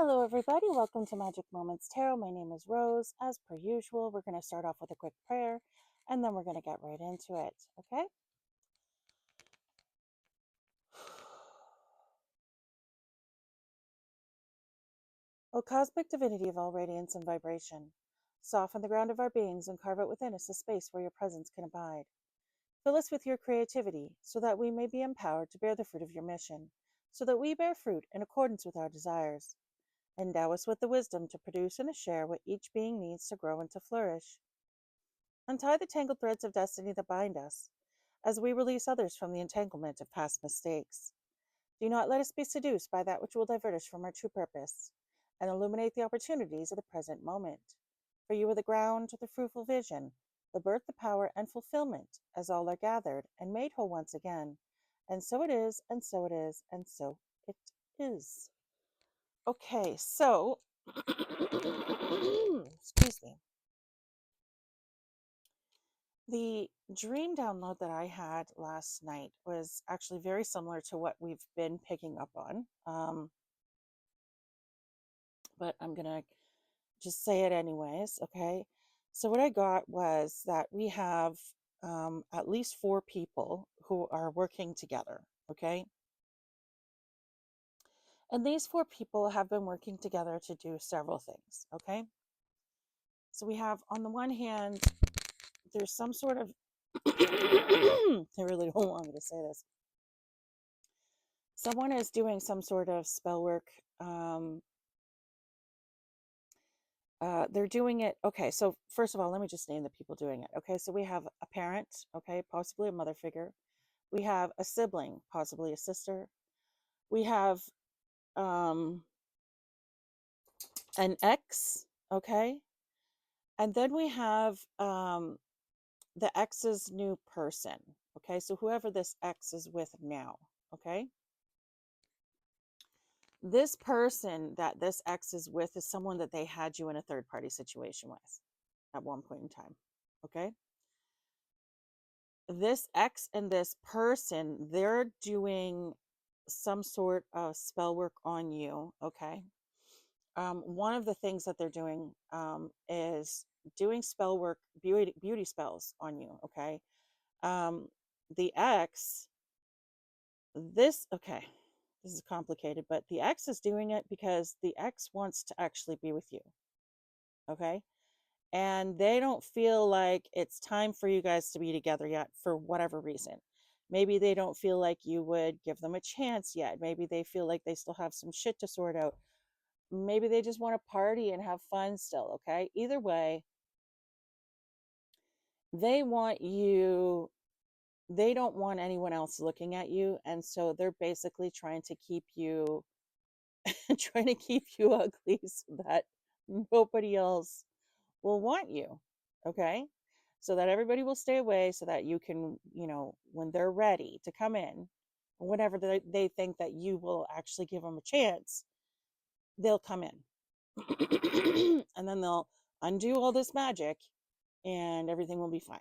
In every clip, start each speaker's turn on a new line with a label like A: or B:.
A: Hello, everybody. Welcome to Magic Moments Tarot. My name is Rose. As per usual, we're going to start off with a quick prayer and then we're going to get right into it. Okay? O cosmic divinity of all radiance and vibration, soften the ground of our beings and carve out within us a space where your presence can abide. Fill us with your creativity so that we may be empowered to bear the fruit of your mission, so that we bear fruit in accordance with our desires. Endow us with the wisdom to produce and to share what each being needs to grow and to flourish. Untie the tangled threads of destiny that bind us, as we release others from the entanglement of past mistakes. Do not let us be seduced by that which will divert us from our true purpose, and illuminate the opportunities of the present moment. For you are the ground, the fruitful vision, the birth, the power, and fulfillment, as all are gathered and made whole once again. And so it is, and so it is, and so it is. Okay, so, excuse me. The dream download that I had last night was actually very similar to what we've been picking up on. But I'm going to just say it anyways, okay? So, what I got was that we have at least 4 people who are working together, okay? And these 4 people have been working together to do several things, okay? So, we have on the one hand, there's some sort of, I really don't want me to say this. Someone is doing some sort of spell work. They're doing it. Okay, so first of all, let me just name the people doing it. Okay, so we have a parent, okay, possibly a mother figure. We have a sibling, possibly a sister. We have an ex, okay, and then we have the ex's new person. Okay, so whoever this ex is with now, okay. This person that this ex is with is someone that they had you in a third party situation with at one point in time. Okay. This ex and this person, they're doing some sort of spell work on you. Okay. One of the things that they're doing is doing spell work, beauty spells on you. Okay. The ex, okay, this is complicated, but the ex is doing it because the ex wants to actually be with you. Okay. And they don't feel like it's time for you guys to be together yet for whatever reason. Maybe they don't feel like you would give them a chance yet. Maybe they feel like they still have some shit to sort out. Maybe they just want to party and have fun still. Okay. Either way, they want you, they don't want anyone else looking at you. And so they're basically trying to keep you trying to keep you ugly so that nobody else will want you. Okay. So that everybody will stay away so that you can, when they're ready to come in, whenever they think that you will actually give them a chance, they'll come in. And then they'll undo all this magic and everything will be fine.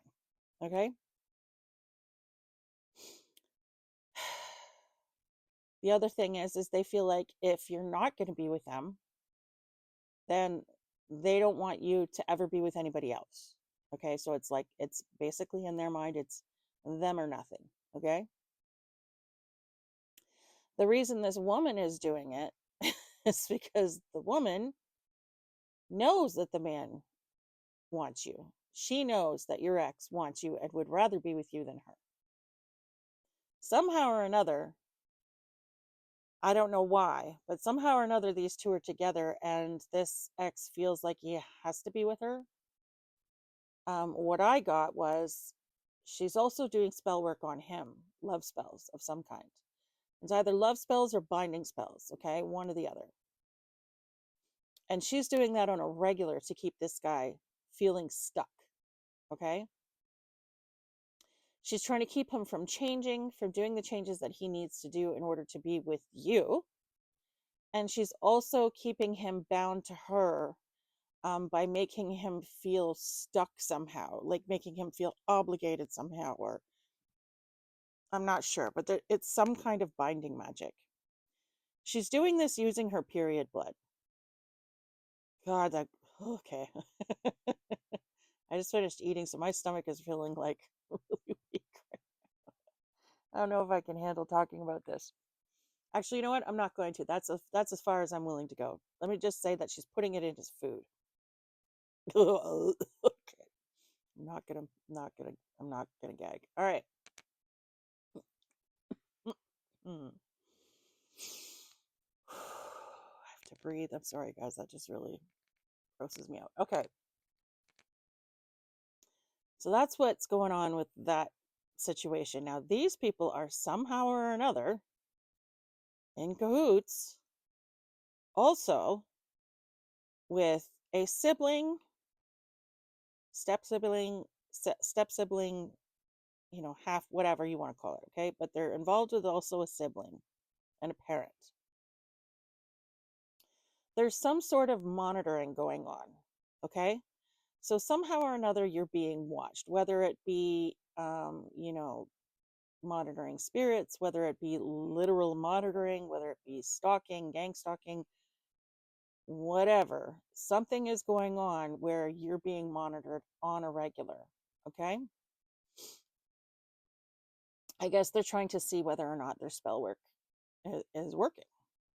A: Okay. The other thing is they feel like if you're not going to be with them, then they don't want you to ever be with anybody else. Okay. So it's like, it's basically in their mind, it's them or nothing. Okay. The reason this woman is doing it is because the woman knows that the man wants you. She knows that your ex wants you and would rather be with you than her. Somehow or another, I don't know why, but somehow or another, these two are together, and this ex feels like he has to be with her. What I got was she's also doing spell work on him, love spells of some kind. It's either love spells or binding spells, okay? One or the other. And she's doing that on a regular to keep this guy feeling stuck, okay? She's trying to keep him from changing, from doing the changes that he needs to do in order to be with you. And she's also keeping him bound to her by making him feel stuck somehow, like making him feel obligated somehow, or I'm not sure, but it's some kind of binding magic. She's doing this using her period blood. God, that okay. I just finished eating, so my stomach is feeling like really weak. I don't know if I can handle talking about this. Actually, you know what? I'm not going to. That's as far as I'm willing to go. Let me just say that she's putting it in his food. Okay. I'm not gonna gag. All right. Mm. I have to breathe. I'm sorry, guys. That just really grosses me out. Okay. So that's what's going on with that situation. Now, these people are somehow or another in cahoots also with a sibling, step sibling, half, whatever you want to call it. Okay. But they're involved with also a sibling and a parent. There's some sort of monitoring going on. Okay. So somehow or another, you're being watched, whether it be, monitoring spirits, whether it be literal monitoring, whether it be stalking, gang stalking, whatever. Something is going on where you're being monitored on a regular. Okay. I guess they're trying to see whether or not their spell work is working.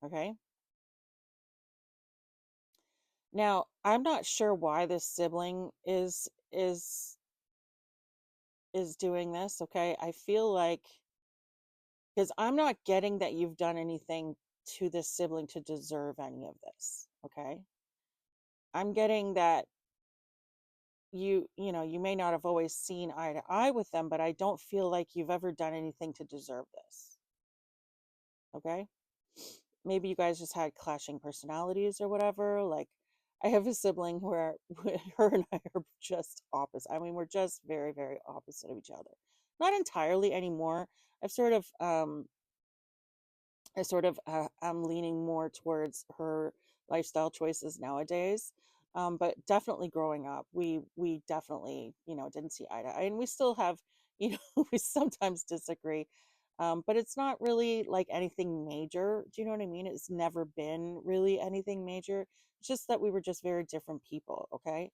A: Okay. Now, I'm not sure why this sibling is doing this. Okay. I feel like, because I'm not getting that you've done anything to this sibling to deserve any of this. Okay. I'm getting that you may not have always seen eye to eye with them, but I don't feel like you've ever done anything to deserve this. Okay. Maybe you guys just had clashing personalities or whatever. Like, I have a sibling where her and I are just opposite. I mean, we're just very, very opposite of each other. Not entirely anymore. I've sort of I'm leaning more towards her lifestyle choices nowadays. But definitely growing up, we definitely didn't see eye to eye, and we still have we sometimes disagree. But it's not really like anything major. Do you know what I mean? It's never been really anything major. It's just that we were just very different people. Okay.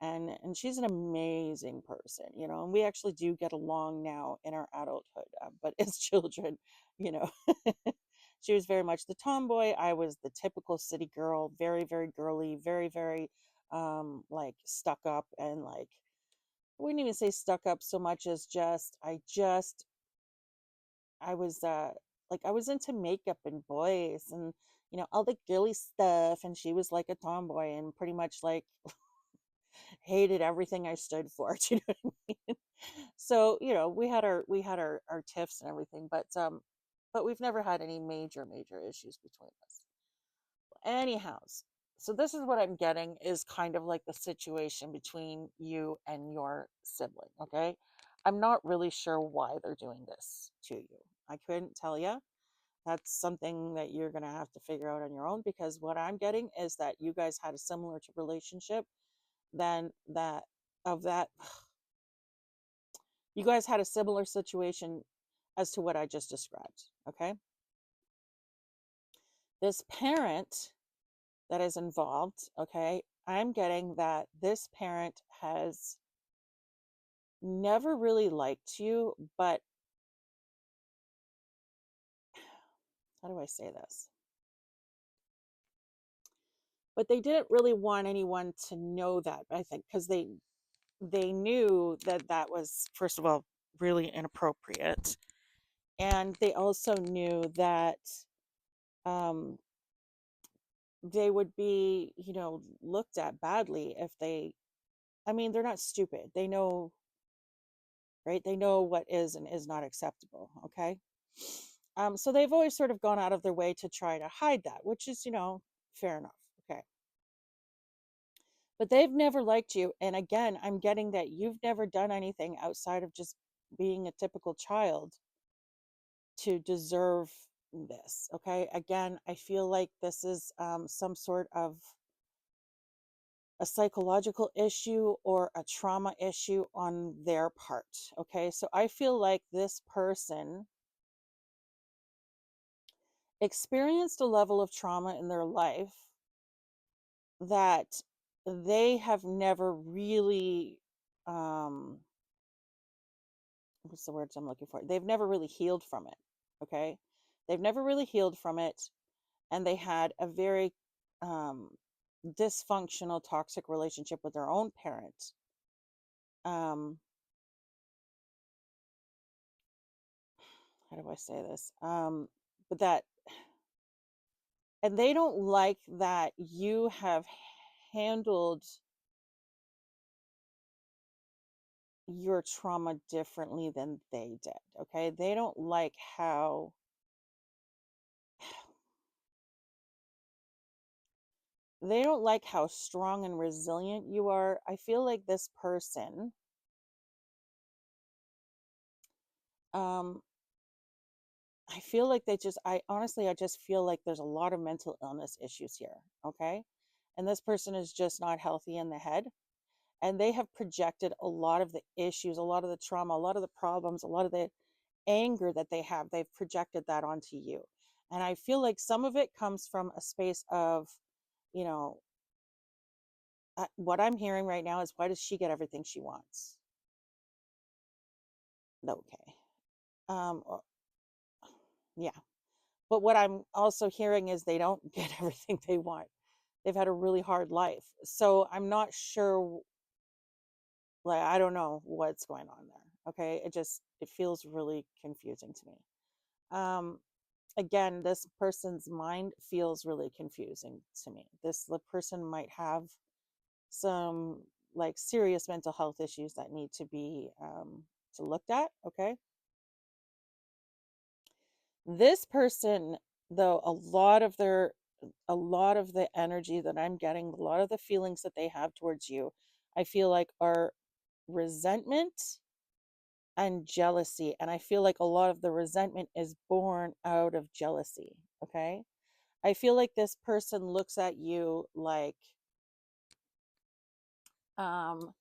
A: And she's an amazing person, and we actually do get along now in our adulthood, but as children, you know she was very much the tomboy. I was the typical city girl, very, very girly, very, very like stuck up, and like, I wouldn't even say stuck up so much as I was like, I was into makeup and boys and all the girly stuff, and she was like a tomboy and pretty much like hated everything I stood for. Do you know what I mean? So, we had our tiffs and everything, but we've never had any major issues between us. Anyhow, so this is what I'm getting is kind of like the situation between you and your sibling. Okay. I'm not really sure why they're doing this to you. I couldn't tell you. That's something that you're going to have to figure out on your own, because what I'm getting is that you guys had a similar relationship than that of that you guys had a similar situation as to what I just described. Okay. This parent that is involved, okay, I'm getting that this parent has never really liked you, but how do I say this? But they didn't really want anyone to know that, I think, because they knew that that was, first of all, really inappropriate, and they also knew that um they would be, looked at badly if they, I mean, they're not stupid. They know, right? They know what is and is not acceptable. Okay. So they've always sort of gone out of their way to try to hide that, which is, fair enough. Okay. But they've never liked you. And again, I'm getting that you've never done anything outside of just being a typical child to deserve this. Okay. Again, I feel like this is some sort of a psychological issue or a trauma issue on their part. Okay. So I feel like this person experienced a level of trauma in their life that they have never really, um what's the words I'm looking for? They've never really healed from it. Okay. They've never really healed from it. And they had a very um, dysfunctional, toxic relationship with their own parent. Um, how do I say this? But that, and they don't like that you have handled your trauma differently than they did. Okay. They don't like how, they don't like how strong and resilient you are. I feel like this person, um, I feel like I honestly, I just feel like there's a lot of mental illness issues here. Okay. And this person is just not healthy in the head. And they have projected a lot of the issues, a lot of the trauma, a lot of the problems, a lot of the anger that they have. They've projected that onto you. And I feel like some of it comes from a space of, you know, what I'm hearing right now is, why does she get everything she wants? Okay. Or, yeah. But what I'm also hearing is they don't get everything they want. They've had a really hard life. So I'm not sure, like, I don't know what's going on there. Okay. It feels really confusing to me. Um, Again, this person's mind feels really confusing to me. The person might have some like serious mental health issues that need to be looked at. Okay. This person, though, a lot of the energy that I'm getting, a lot of the feelings that they have towards you, I feel like are resentment and jealousy. And I feel like a lot of the resentment is born out of jealousy. Okay. I feel like this person looks at you like, um,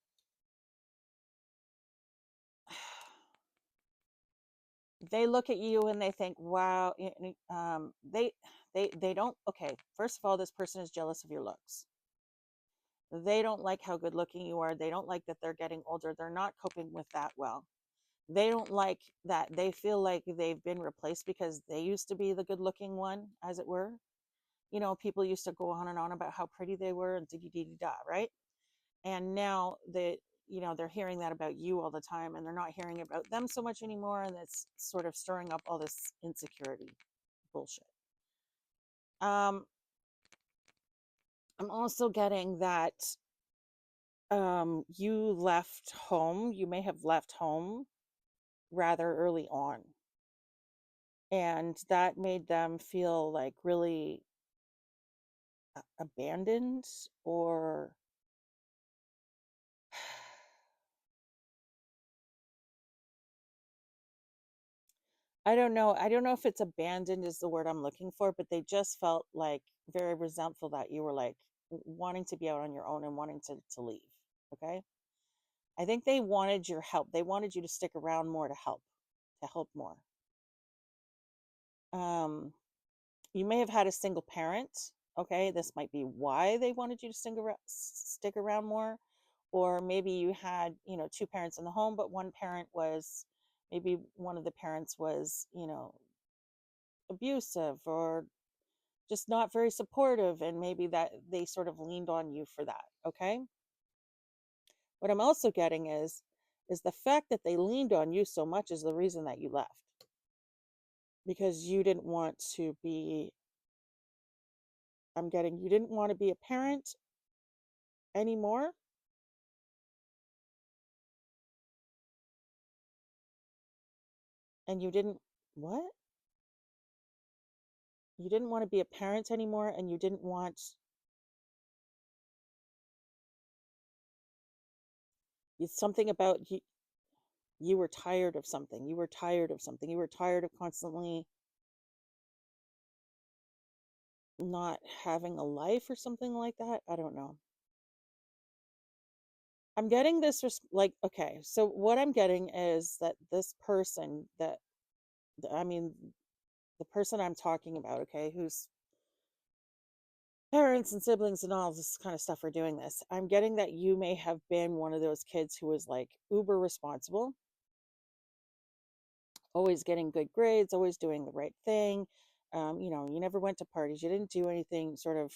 A: they look at you and they think, wow, they don't, okay, first of all, this person is jealous of your looks. They don't like how good looking you are. They don't like that they're getting older. They're not coping with that well. They don't like that they feel like they've been replaced because they used to be the good looking one, as it were. You know, people used to go on and on about how pretty they were and da, right? And now they're hearing that about you all the time, and they're not hearing about them so much anymore. And it's sort of stirring up all this insecurity bullshit. Um, I'm also getting that you may have left home rather early on, and that made them feel like really abandoned, or I don't know if it's abandoned is the word I'm looking for, but they just felt like very resentful that you were like wanting to be out on your own and wanting to leave. Okay. I think they wanted your help. They wanted you to stick around more to help more. Um, you may have had a single parent. Okay. This might be why they wanted you to stick around more. Or maybe you had, two parents in the home, but maybe one of the parents was, abusive or just not very supportive, and maybe that they sort of leaned on you for that. Okay. What I'm also getting is the fact that they leaned on you so much is the reason that you left, because you didn't want to be, I'm getting, you didn't want to be a parent anymore, and you didn't, what, you didn't want to be a parent anymore, and you didn't want, it's something about you, you were tired of something, you were tired of something, you were tired of constantly not having a life or something like that. I don't know. I'm getting this like, okay, so what I'm getting is that this person that, I mean, the person I'm talking about, okay, who's parents and siblings and all this kind of stuff are doing this. I'm getting that you may have been one of those kids who was like uber responsible, always getting good grades, always doing the right thing. You never went to parties, you didn't do anything sort of,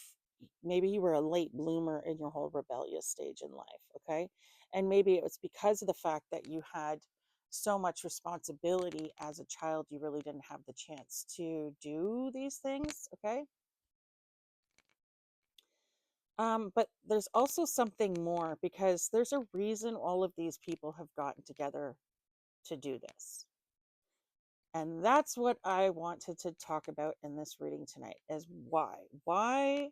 A: maybe you were a late bloomer in your whole rebellious stage in life, okay? And maybe it was because of the fact that you had so much responsibility as a child, you really didn't have the chance to do these things, okay? But there's also something more because there's a reason all of these people have gotten together to do this. And that's what I wanted to talk about in this reading tonight is why. Why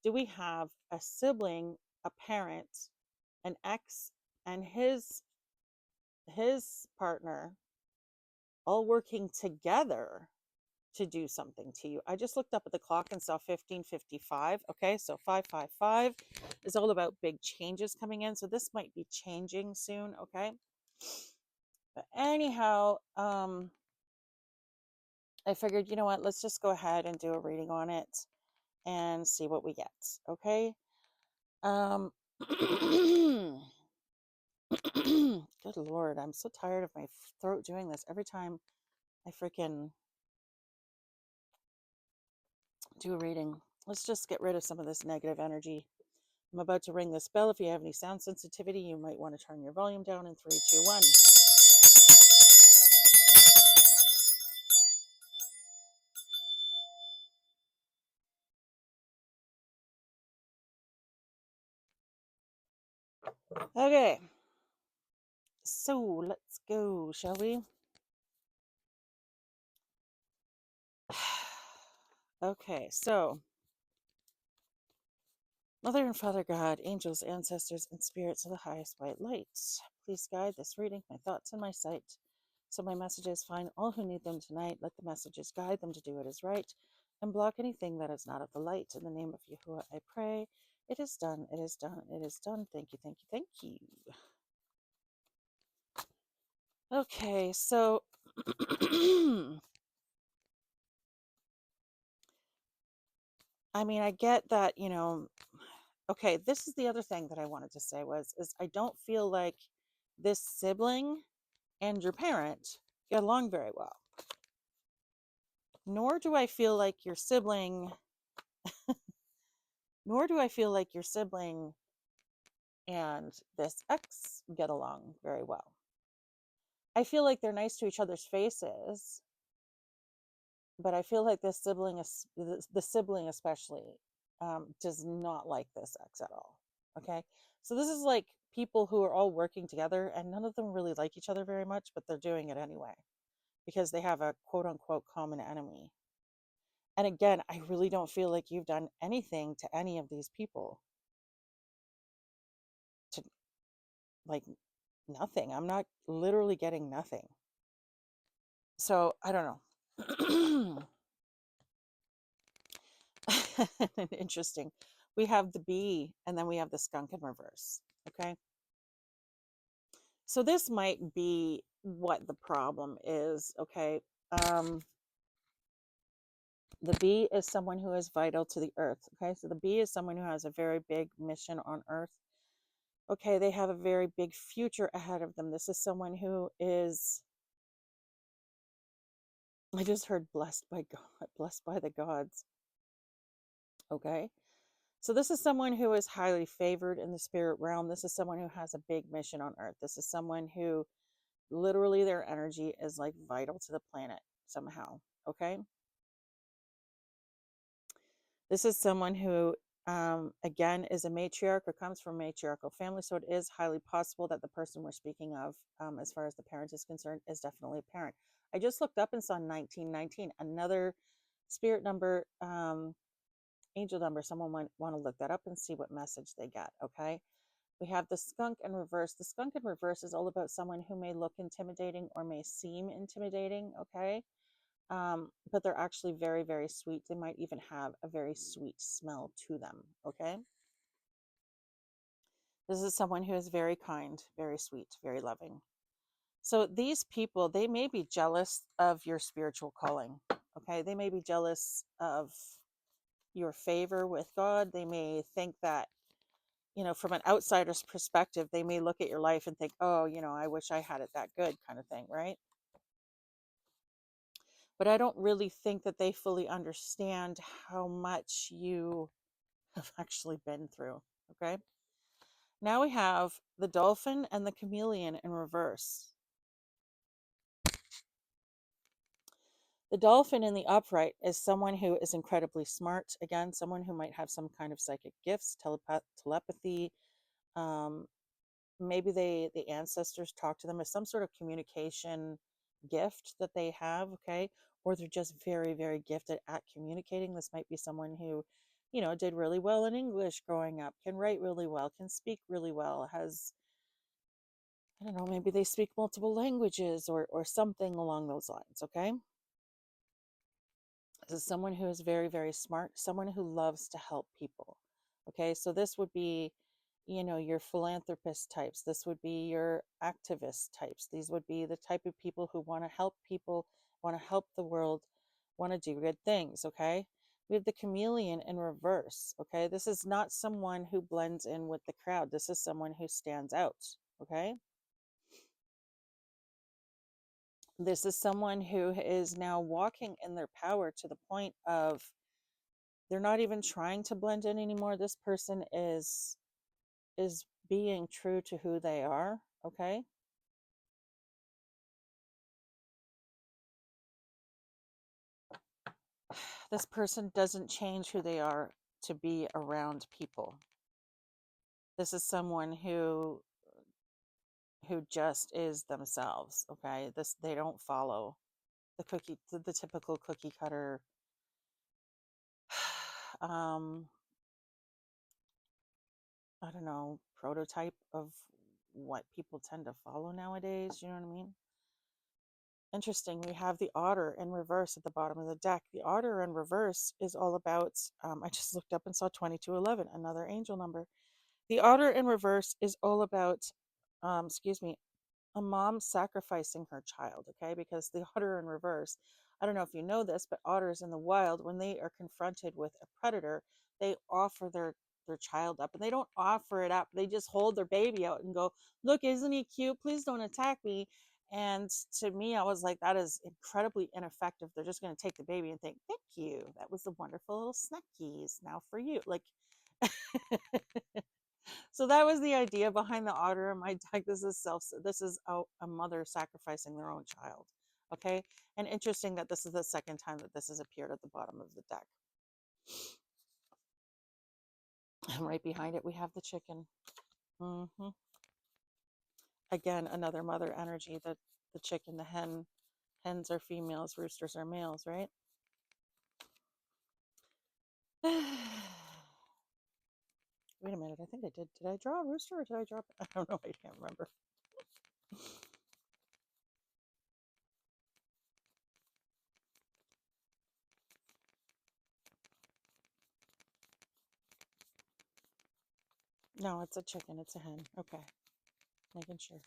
A: do we have a sibling, a parent, an ex, and his partner all working together to do something to you? I just looked up at the clock and saw 15:55. Okay, so 555 is all about big changes coming in. So this might be changing soon, okay? But anyhow, I figured, you know what, let's just go ahead and do a reading on it and see what we get, okay? Um Good Lord, I'm so tired of my throat doing this every time I freaking do a reading. Let's just get rid of some of this negative energy. I'm about to ring this bell. If you have any sound sensitivity, you might want to turn your volume down in 3, 2, 1. Okay, so let's go, shall we? Okay, so Mother and Father God, angels, ancestors, and spirits of the highest white light, please guide this reading, my thoughts and my sight, so my messages find all who need them tonight. Let the messages guide them to do what is right, and block anything that is not of the light. In the name of Yahuwah, I pray. It is done, it is done, it is done. Thank you, thank you, thank you. Okay, so I mean, I get that, okay, this is the other thing that I wanted to say is I don't feel like this sibling and your parent get along very well. Nor do I feel like your sibling, nor do I feel like your sibling and this ex get along very well. I feel like they're nice to each other's faces, but I feel like this sibling is the sibling especially does not like this ex at all. Okay, so this is like people who are all working together and none of them really like each other very much, but they're doing it anyway because they have a quote unquote common enemy. And again, I really don't feel like you've done anything to any of these people. To like nothing. I'm not literally getting nothing. So I don't know. Interesting. We have the bee and then we have the skunk in reverse. Okay. So this might be what the problem is. Okay. Um, the bee is someone who is vital to the earth. Okay. So the bee is someone who has a very big mission on earth. Okay. They have a very big future ahead of them. This is someone who is, I just heard blessed by God, blessed by the gods. Okay. So this is someone who is highly favored in the spirit realm. This is someone who has a big mission on earth. This is someone who literally their energy is like vital to the planet somehow. Okay. This is someone who, again, is a matriarch or comes from a matriarchal family. So it is highly possible that the person we're speaking of, as far as the parent is concerned, is definitely a parent. I just looked up and saw 1919, another spirit number, angel number. Someone might want to look that up and see what message they get. Okay. We have the skunk in reverse. The skunk in reverse is all about someone who may look intimidating or may seem intimidating. Okay. But they're actually very, very sweet. They might even have a very sweet smell to them. Okay. This is someone who is very kind, very sweet, very loving. So these people, they may be jealous of your spiritual calling. Okay. They may be jealous of your favor with God. They may think that, from an outsider's perspective, they may look at your life and think, oh, I wish I had it that good, kind of thing, right? But I don't really think that they fully understand how much you have actually been through. Okay. Now we have the dolphin and the chameleon in reverse. The dolphin in the upright is someone who is incredibly smart. Again, someone who might have some kind of psychic gifts, telepathy. Um, Maybe the ancestors talk to them as some sort of communication gift that they have. Okay. Or they're just very, very gifted at communicating. This might be someone who, did really well in English growing up, can write really well, can speak really well, has, I don't know, maybe they speak multiple languages or something along those lines. Okay. This is someone who is very, very smart, someone who loves to help people. Okay, so this would be, your philanthropist types. This would be your activist types. These would be the type of people who want to help people, want to help the world, want to do good things. Okay, we have the chameleon in reverse. Okay, this is not someone who blends in with the crowd. This is someone who stands out. Okay, this is someone who is now walking in their power to the point of they're not even trying to blend in anymore. This person is being true to who they are. Okay, this person doesn't change who they are to be around people. This is someone who just is themselves. Okay, this, they don't follow the typical cookie cutter um I don't know, prototype of what people tend to follow nowadays. You know what I mean? Interesting. We have the otter in reverse at the bottom of the deck. The otter in reverse is all about, I just looked up and saw 2211, another angel number. The otter in reverse is all about, excuse me, a mom sacrificing her child, okay? Because the otter in reverse, I don't know if you know this, but otters in the wild, when they are confronted with a predator, they offer their child up, and they don't offer it up. They just hold their baby out and go, "Look, isn't he cute? Please don't attack me." And to me, I was like, that is incredibly ineffective. They're just going to take the baby and think, "Thank you. That was the wonderful little snackies. Now for you." Like, so that was the idea behind the otter in my deck. This is a mother sacrificing their own child. Okay. And interesting that this is the second time that this has appeared at the bottom of the deck. And right behind it, we have the chicken. Hmm. Again, another mother energy. The chicken, the hen. Hens are females, roosters are males, right? Wait a minute. I think I did. Did I draw a rooster or did I draw? I don't know. I can't remember. No, it's a chicken. It's a hen. Okay. Making sure.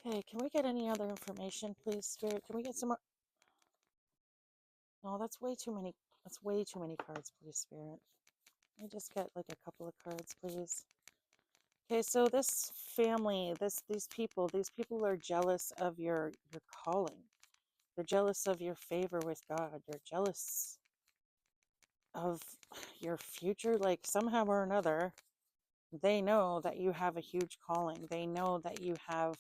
A: Okay, can we get any other information, please, Spirit? Can we get some more? No, that's way too many. That's way too many cards, please, Spirit. Can I just get like a couple of cards, please? Okay, so this family, these people are jealous of your calling. They're jealous of your favor with God. They're jealous of your future. Like somehow or another, they know that you have a huge calling. They know that you have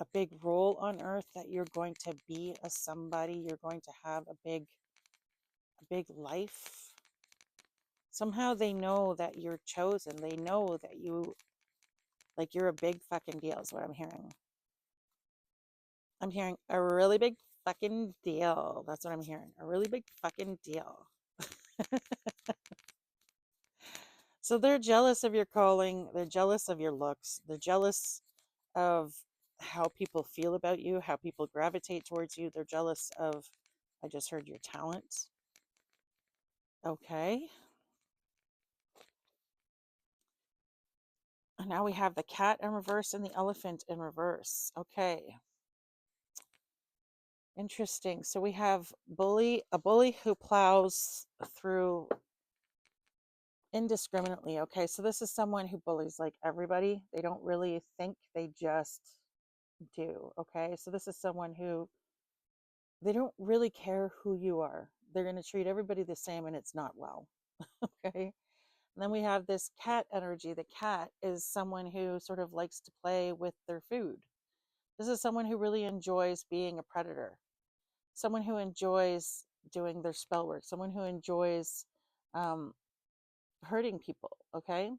A: a big role on earth, that you're going to be a somebody, you're going to have a big life. Somehow they know that you're chosen. They know that you're a big fucking deal is what I'm hearing. I'm hearing a really big fucking deal. That's what I'm hearing. A really big fucking deal. So they're jealous of your calling, they're jealous of your looks, they're jealous of how people feel about you, how people gravitate towards you. They're jealous of, I just heard, your talent. Okay. And now we have the cat in reverse and the elephant in reverse. Okay. Interesting. So we have a bully who plows through indiscriminately. Okay. So this is someone who bullies like everybody. They don't really think, they just do. Okay. So this is someone who they don't really care who you are. They're going to treat everybody the same and it's not well. Okay. And then we have this cat energy. The cat is someone who sort of likes to play with their food. This is someone who really enjoys being a predator, someone who enjoys doing their spell work, someone who enjoys um, hurting people. Okay.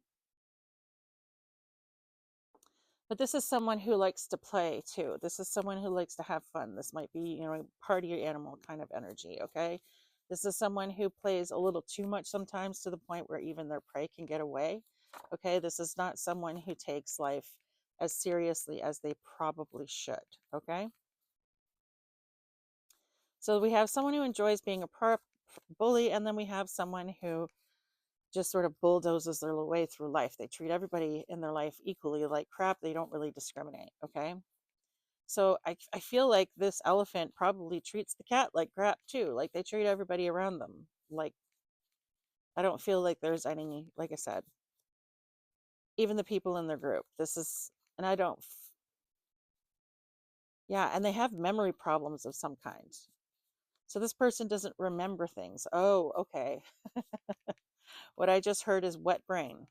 A: But this is someone who likes to play too. This is someone who likes to have fun. This might be, party animal kind of energy. Okay. This is someone who plays a little too much sometimes to the point where even their prey can get away. Okay. This is not someone who takes life as seriously as they probably should. Okay. So we have someone who enjoys being a bully, and then we have someone who just sort of bulldozes their way through life. They treat everybody in their life equally like crap. They don't really discriminate. Okay. So I feel like this elephant probably treats the cat like crap too. Like they treat everybody around them. Like I don't feel like there's any, like I said, even the people in their group. This is, and I don't, yeah, and they have memory problems of some kind. So this person doesn't remember things. Oh, okay. What I just heard is wet brain.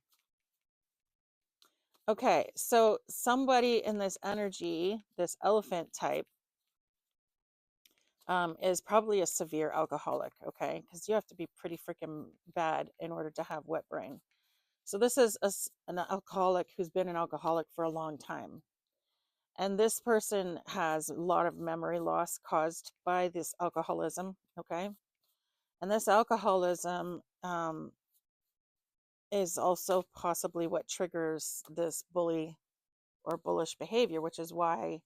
A: Okay, so somebody in this energy, this elephant type, is probably a severe alcoholic, okay? Because you have to be pretty freaking bad in order to have wet brain. So this is an alcoholic who's been an alcoholic for a long time. And this person has a lot of memory loss caused by this alcoholism, okay? And this alcoholism is also possibly what triggers this bully or bullish behavior, which is why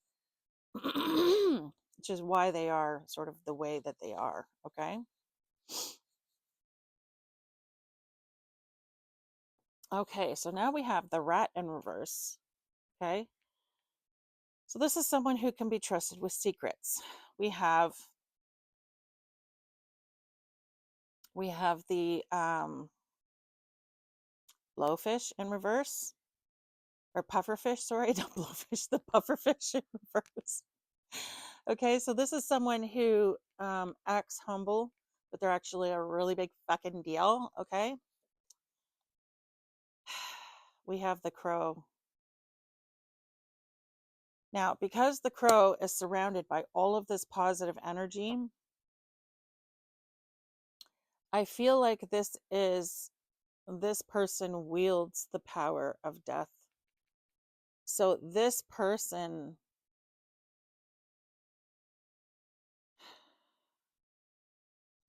A: they are sort of the way that they are, okay? Okay, so now we have the rat in reverse, okay? So this is someone who can be trusted with secrets. We have the blowfish in reverse, or pufferfish, sorry, not blowfish, the pufferfish in reverse. Okay, so this is someone who acts humble, but they're actually a really big fucking deal, okay? We have the crow. Now, because the crow is surrounded by all of this positive energy, I feel like this person wields the power of death. So this person,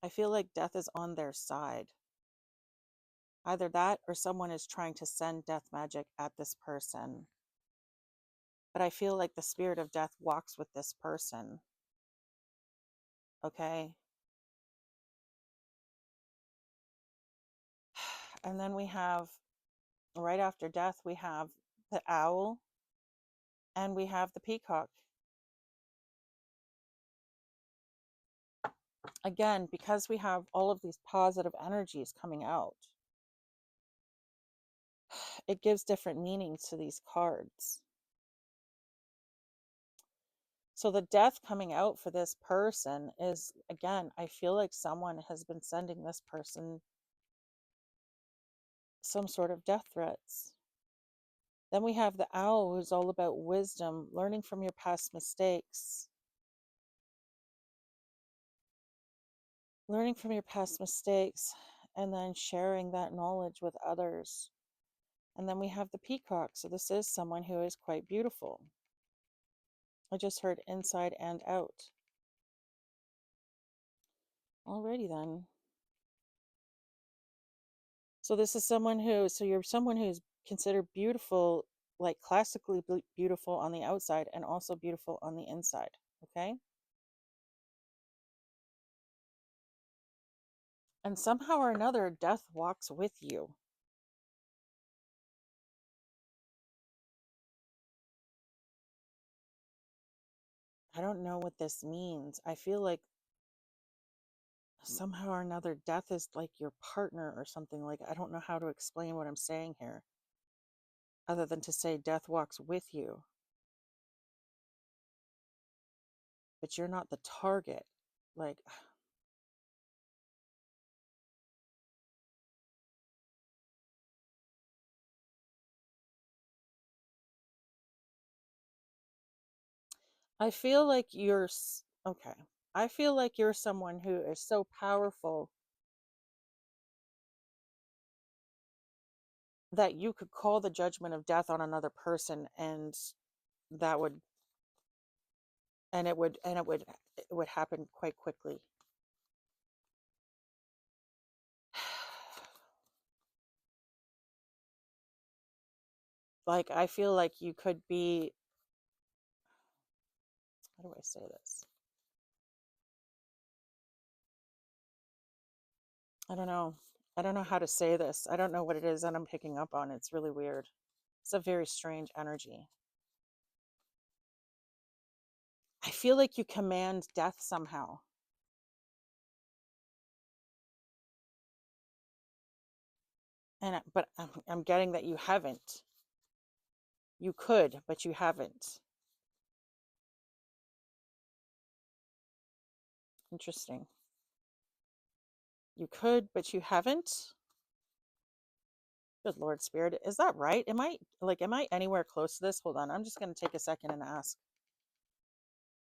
A: I feel like death is on their side. Either that or someone is trying to send death magic at this person. But I feel like the spirit of death walks with this person. Okay. And then we have, right after death, we have the owl and we have the peacock. Again, because we have all of these positive energies coming out, it gives different meanings to these cards. So the death coming out for this person is, again, I feel like someone has been sending this person some sort of death threats. Then we have the owl, who's all about wisdom, learning from your past mistakes. Learning from your past mistakes and then sharing that knowledge with others. And then we have the peacock. So this is someone who is quite beautiful. I just heard inside and out. Alrighty then. So this is someone you're someone who's considered beautiful, like classically beautiful on the outside and also beautiful on the inside. Okay. And somehow or another, death walks with you. I don't know what this means. I feel like somehow or another death is like your partner or something. Like, I don't know how to explain what I'm saying here other than to say death walks with you, but you're not the target. Like, I feel like okay. I feel like you're someone who is so powerful that you could call the judgment of death on another person, and that would it would happen quite quickly. Like, I feel like you could be, how do I say this? I don't know. I don't know how to say this. I don't know what it is that I'm picking up on. It's really weird. It's a very strange energy. I feel like you command death somehow. But I'm getting that you haven't. You could, but you haven't. Interesting. You could, but you haven't. Good Lord, Spirit. Is that right? Am I anywhere close to this? Hold on. I'm just going to take a second and ask.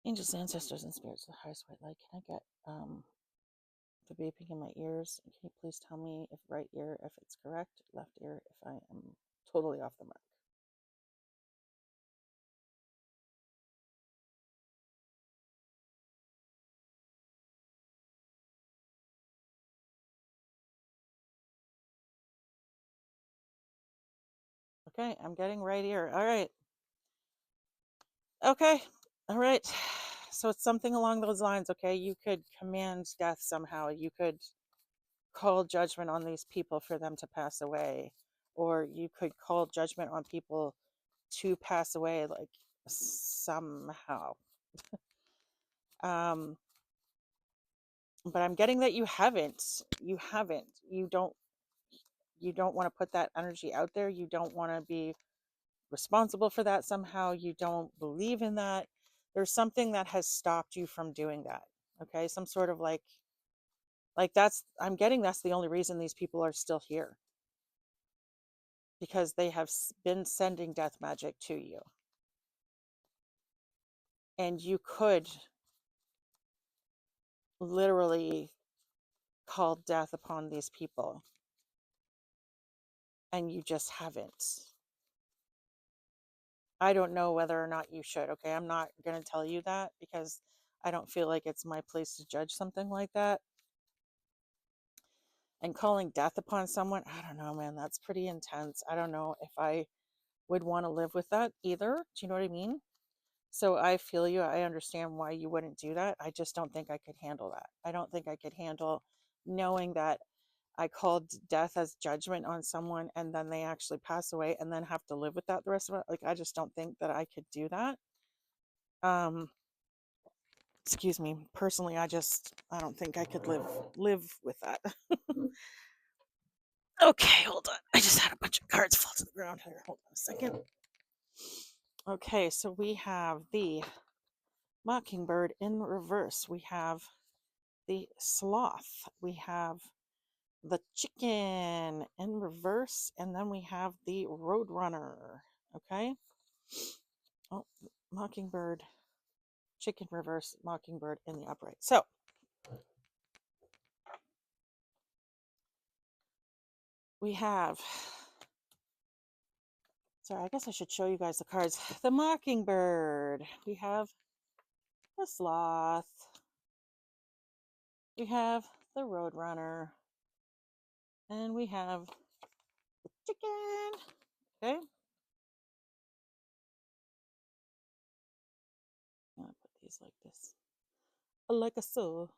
A: Angels, ancestors, and spirits of the highest white light, can I get the beeping in my ears? Can you please tell me if right ear, if it's correct, left ear, if I am totally off the mark? Okay, I'm getting right ear. All right. Okay. All right. So it's something along those lines. Okay. You could command death somehow. You could call judgment on these people for them to pass away, or you could call judgment on people to pass away, like, somehow. um but I'm getting that you don't want to put that energy out there. You don't want to be responsible for that somehow. You don't believe in that. There's something that has stopped you from doing that. Okay, some sort of like that's I'm getting that's the only reason these people are still here, because they have been sending death magic to you, and you could literally call death upon these people, and you just haven't. I don't know whether or not you should. Okay, I'm not going to tell you that because I don't feel like it's my place to judge something like that. And calling death upon someone, I don't know, man, that's pretty intense. I don't know if I would want to live with that either. Do you know what I mean? So I feel you. I understand why you wouldn't do that. I just don't think I could handle that. I don't think I could handle knowing that I called death as judgment on someone and then they actually pass away and then have to live with that the rest of it. Like, I just don't think that I could do that. Um, excuse me. Personally, I don't think I could live with that. Okay, hold on. I just had a bunch of cards fall to the ground here. Hold on a second. Okay, so we have the Mockingbird in reverse. We have the Sloth. We have the Chicken in reverse. And then we have the Roadrunner. Okay. Oh, Mockingbird, Chicken reverse, Mockingbird in the upright. So we have, sorry, I guess I should show you guys the cards. The Mockingbird. We have the Sloth. We have the Roadrunner. And we have the Chicken. Okay. I'm going to put these like this. Like a so.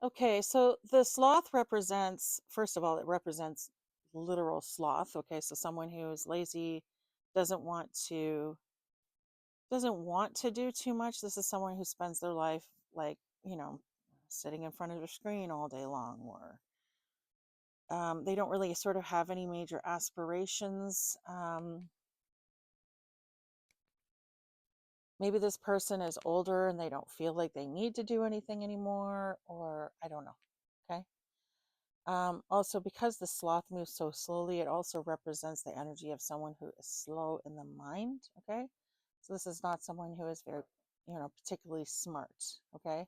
A: Okay, so the sloth represents, first of all, it represents literal sloth. Okay, so someone who is lazy, doesn't want to doesn't want to do too much. This is someone who spends their life like, sitting in front of a screen all day long, or they don't really sort of have any major aspirations. Maybe this person is older and they don't feel like they need to do anything anymore, or I don't know. Okay. Also, because the sloth moves so slowly, it also represents the energy of someone who is slow in the mind. Okay. So this is not someone who is very, particularly smart. Okay.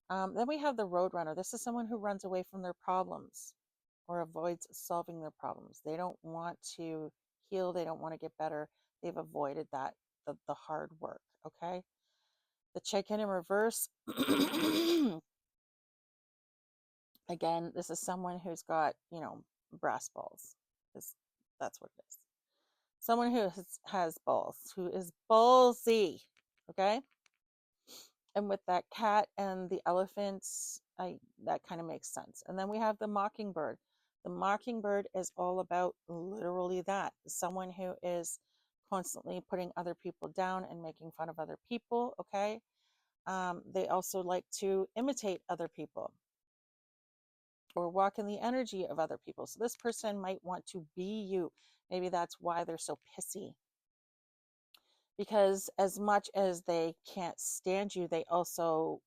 A: Then we have the roadrunner. This is someone who runs away from their problems or avoids solving their problems. They don't want to heal. They don't want to get better. They've avoided that, the hard work. Okay. The check-in in reverse. Again, this is someone who's got, brass balls. That's what it is. Someone who has balls, who is ballsy. Okay. And with that cat and the elephants, that kind of makes sense. And then we have the mockingbird. The mockingbird is all about literally that. Someone who is constantly putting other people down and making fun of other people. Okay. They also like to imitate other people or walk in the energy of other people. So this person might want to be you. Maybe that's why they're so pissy. Because as much as they can't stand you, they also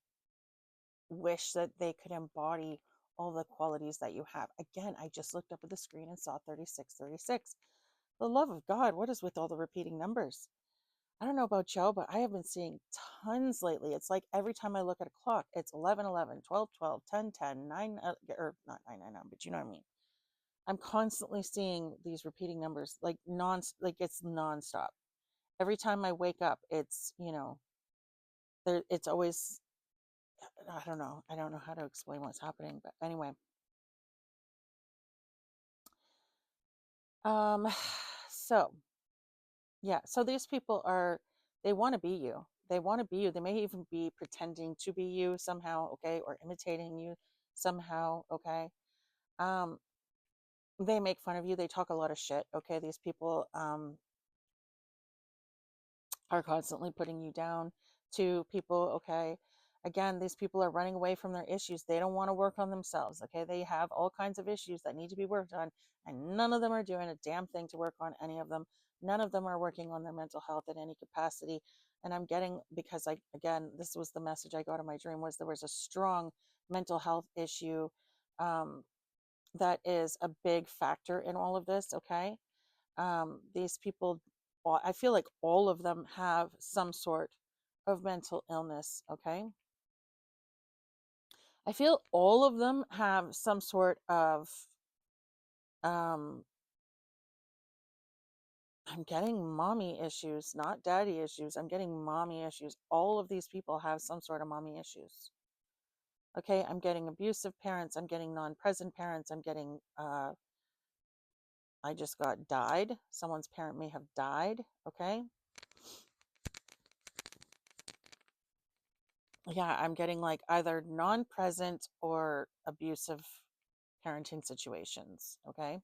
A: wish that they could embody all the qualities that you have. Again, I just looked up at the screen and saw 3636. The love of God, what is with all the repeating numbers? I don't know about Joe, but I have been seeing tons lately. It's like every time I look at a clock, it's 11, 11, 12, 12, 10, 10, 9, or not 999, but you know what I mean. I'm constantly seeing these repeating numbers, like it's nonstop. Every time I wake up, it's, there, it's always, I don't know. I don't know how to explain what's happening, but anyway. Um, so yeah, so these people they want to be you. They want to be you. They may even be pretending to be you somehow, okay, or imitating you somehow, okay. Um, they make fun of you. They talk a lot of shit, okay. These people are constantly putting you down to people, okay. Again, these people are running away from their issues. They don't want to work on themselves, okay. They have all kinds of issues that need to be worked on, and none of them are doing a damn thing to work on any of them. None of them are working on their mental health in any capacity. And I'm getting, because again, this was the message I got in my dream, was there was a strong mental health issue that is a big factor in all of this, okay. These people, I feel like all of them have some sort of mental illness, okay. I feel all of them have some sort of I'm getting mommy issues, not daddy issues. I'm getting mommy issues. All of these people have some sort of mommy issues. Okay, I'm getting abusive parents, I'm getting non-present parents, I'm getting I just got died. Someone's parent may have died, okay. Yeah, I'm getting like either non-present or abusive parenting situations, okay.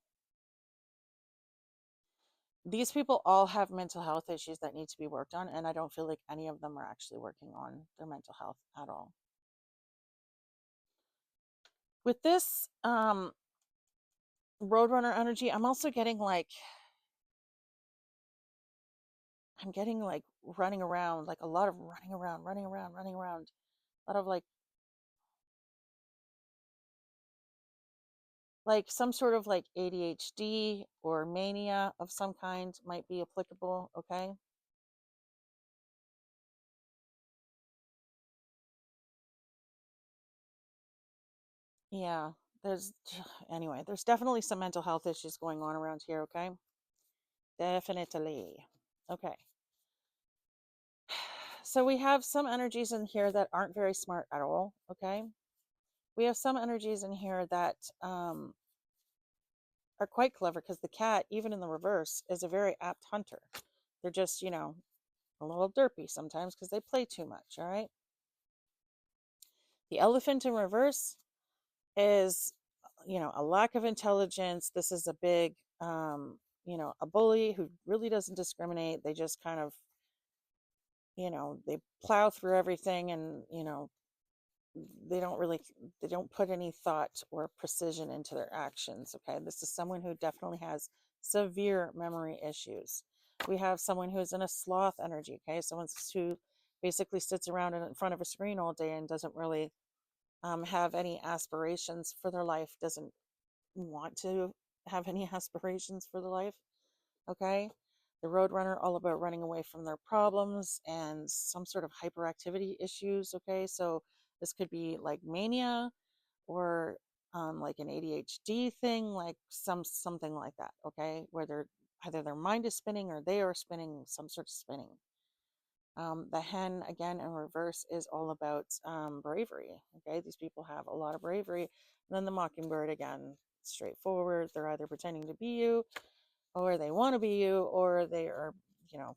A: These people all have mental health issues that need to be worked on, and I don't feel like any of them are actually working on their mental health at all. With this roadrunner energy, I'm also getting like, I'm getting like running around, like a lot of running around, a lot of like some sort of like ADHD or mania of some kind might be applicable, okay. Yeah, there's anyway, there's definitely some mental health issues going on around here, okay. Definitely. Okay. So we have some energies in here that aren't very smart at all, okay. We have some energies in here that are quite clever, because the cat, even in the reverse, is a very apt hunter. They're just, a little derpy sometimes because they play too much, all right. The elephant in reverse is, a lack of intelligence. This is a big, a bully who really doesn't discriminate. They just kind of they plow through everything, and they don't really they don't put any thought or precision into their actions. Okay, this is someone who definitely has severe memory issues. We have someone who's in a sloth energy. Okay, someone who basically sits around in front of a screen all day and doesn't really have any aspirations for their life, doesn't want to have any aspirations for their life. Okay, the roadrunner, all about running away from their problems and some sort of hyperactivity issues. Okay, so this could be like mania, or like an ADHD thing, like something like that. Okay, where they're either their mind is spinning or they are spinning, some sort of spinning. The hen, again, in reverse, is all about bravery. Okay, these people have a lot of bravery. And then the mockingbird, again, straightforward. They're either pretending to be you, or they want to be you, or they are, you know,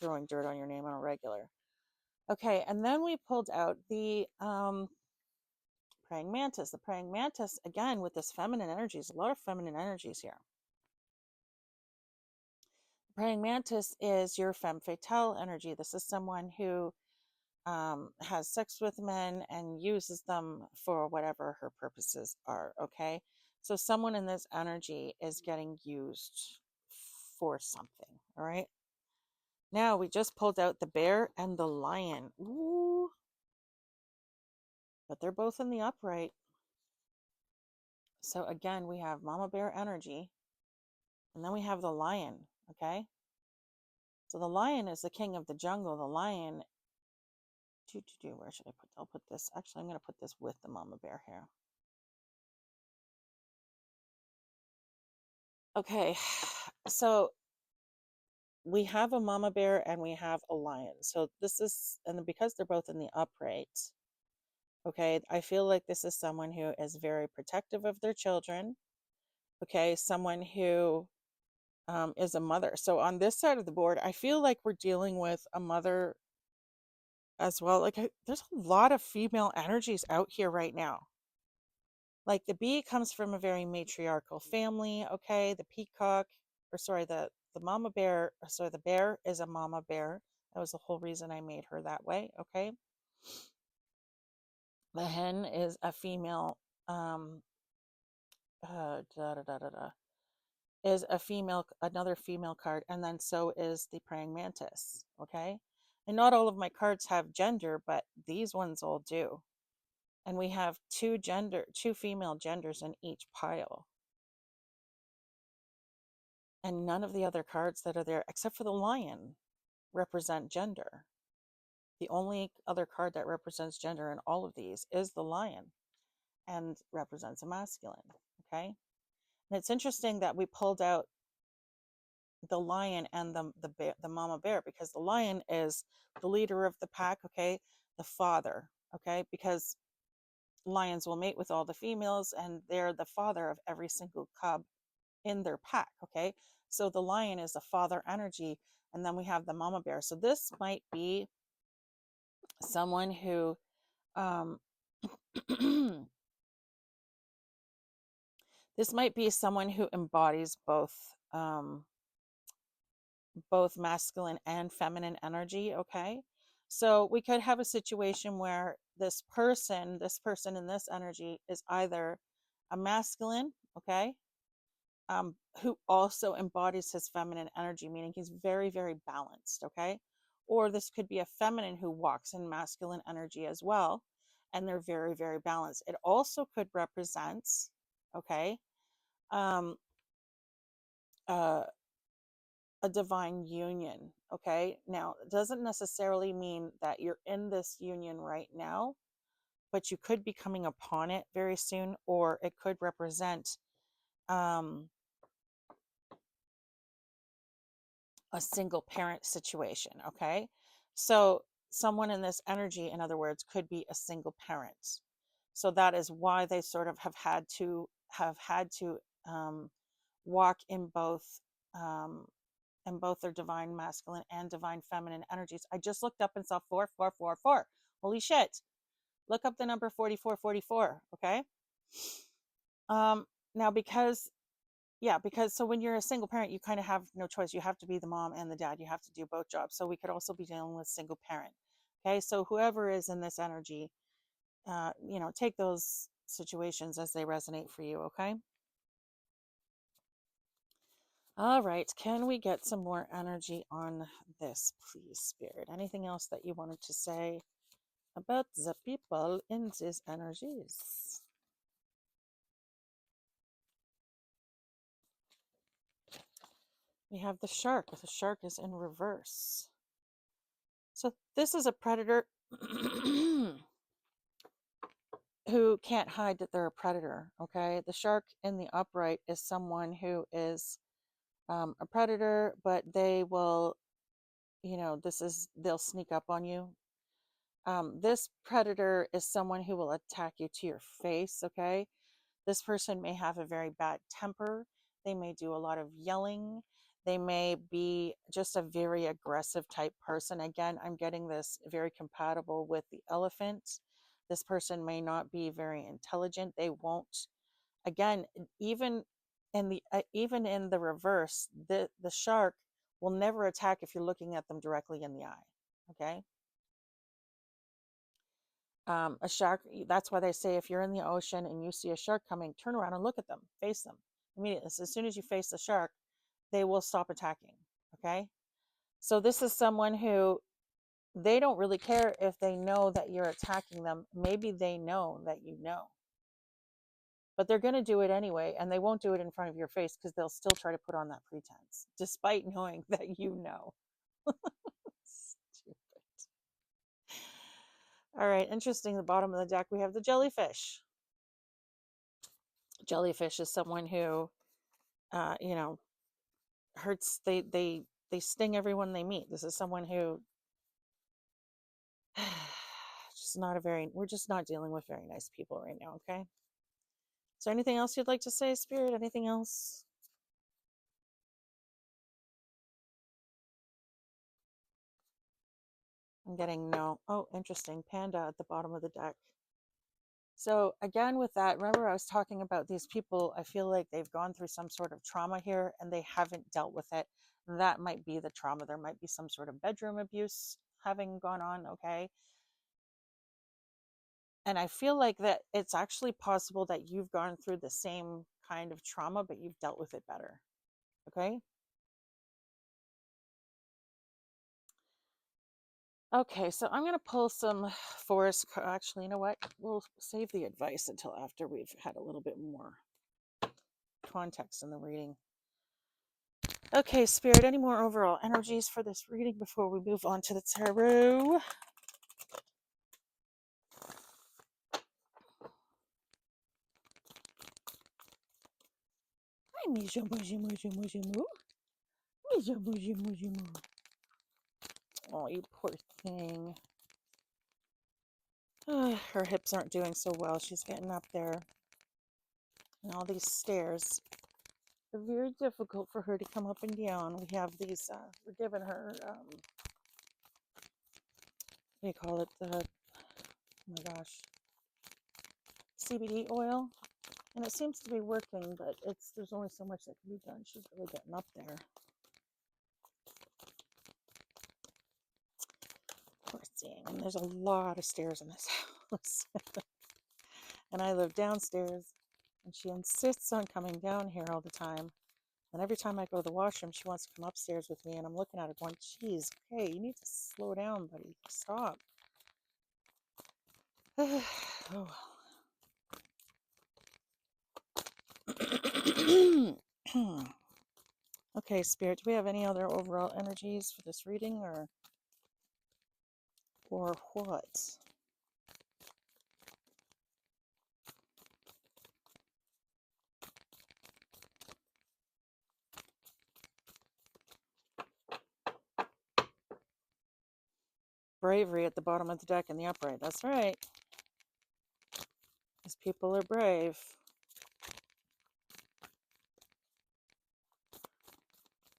A: throwing dirt on your name on a regular. Okay, and then we pulled out the praying mantis. The praying mantis, again, with this feminine energies, a lot of feminine energies here. Praying mantis is your femme fatale energy. This is someone who has sex with men and uses them for whatever her purposes are. Okay, so someone in this energy is getting used for something. All right, now we just pulled out the bear and the lion. Ooh, but they're both in the upright. So again, we have mama bear energy, and then we have the lion. Okay, so the lion is the king of the jungle. The lion, where should I put? I'll put this. Actually, I'm going to put this with the mama bear here. Okay, so we have a mama bear and we have a lion. So this is, and because they're both in the upright, okay, I feel like this is someone who is very protective of their children. Okay, someone who is a mother. So on this side of the board, I feel like we're dealing with a mother as well. Like there's a lot of female energies out here right now. Like the bee comes from a very matriarchal family. Okay, the peacock, or sorry, the mama bear, or sorry, the bear is a mama bear. That was the whole reason I made her that way. Okay, the hen is a female. Da, da, da, da, da, is a female, another female card, and then so is the praying mantis. Okay, and not all of my cards have gender, but these ones all do. And we have two female genders in each pile. And none of the other cards that are there, except for the lion, represent gender. The only other card that represents gender in all of these is the lion, and represents a masculine. Okay, and it's interesting that we pulled out the lion and the mama bear, because the lion is the leader of the pack. Okay, the father. Okay, because lions will mate with all the females, and they're the father of every single cub in their pack. Okay, so the lion is a father energy, and then we have the mama bear. So this might be someone who um this might be someone who embodies both masculine and feminine energy. Okay, so we could have a situation where this person in this energy is either a masculine, okay, who also embodies his feminine energy, meaning he's very, very balanced. Okay, or this could be a feminine who walks in masculine energy as well, and they're very, very balanced. It also could represent, okay, um, uh, a divine union. Okay, now it doesn't necessarily mean that you're in this union right now, but you could be coming upon it very soon, or it could represent um, a single parent situation. Okay, so someone in this energy, in other words, could be a single parent. So that is why they sort of have had to walk um, in both their divine masculine and divine feminine energies. I just looked up and saw 4444. Holy shit. Look up the number 4444. Okay. Um, Now, because Yeah, because so when you're a single parent, you kind of have no choice. You have to be the mom and the dad. You have to do both jobs. So we could also be dealing with single parent. Okay, so whoever is in this energy, take those situations as they resonate for you. Okay. All right. Can we get some more energy on this, please, Spirit? Anything else that you wanted to say about the people in these energies? We have the shark. The shark is in reverse. So this is a predator who can't hide that they're a predator. Okay. The shark in the upright is someone who is a predator, but they will, they'll sneak up on you. This predator is someone who will attack you to your face. Okay. This person may have a very bad temper. They may do a lot of yelling. They may be just a very aggressive type person. Again, I'm getting this very compatible with the elephant. This person may not be very intelligent. They won't, again, even in the reverse, the shark will never attack if you're looking at them directly in the eye. Okay. A shark, that's why they say if you're in the ocean and you see a shark coming, turn around and look at them, face them immediately. So as soon as you face the shark, they will stop attacking. Okay. So this is someone who they don't really care if they know that you're attacking them. Maybe they know that you know, but they're going to do it anyway. And they won't do it in front of your face because they'll still try to put on that pretense, despite knowing that you know. Stupid. All right. Interesting. The bottom of the deck, we have the jellyfish. Jellyfish is someone who, uh, you know, hurts. They sting everyone they meet. This is someone who just not a very. We're just not dealing with very nice people right now. Okay. Is there anything else you'd like to say, Spirit? Anything else? I'm getting no. Oh, interesting. Panda at the bottom of the deck. So again, with that, remember I was talking about these people. I feel like they've gone through some sort of trauma here and they haven't dealt with it. That might be the trauma. There might be some sort of bedroom abuse having gone on. Okay. And I feel like that it's actually possible that you've gone through the same kind of trauma, but you've dealt with it better. Okay. Okay, so I'm going to pull some forest. Actually, you know what? We'll save the advice until after we've had a little bit more context in the reading. Okay, Spirit, any more overall energies for this reading before we move on to the tarot? Hi, Misha, Muji, Muji, Muji, Moo. Misha, Muji, Muji, Moo. Oh, you poor thing. Her hips aren't doing so well. She's getting up there. And all these stairs are very difficult for her to come up and down. We have these, we're giving her, what do you call it? Oh my gosh, CBD oil. And it seems to be working, but there's only so much that can be done. She's really getting up there. Poor thing. And there's a lot of stairs in this house. And I live downstairs. And she insists on coming down here all the time. And every time I go to the washroom, she wants to come upstairs with me. And I'm looking at her going, geez, okay, you need to slow down, buddy. Stop. Oh. Okay, Spirit, do we have any other overall energies for this reading or what? Bravery at the bottom of the deck in the upright. That's right. These people are brave.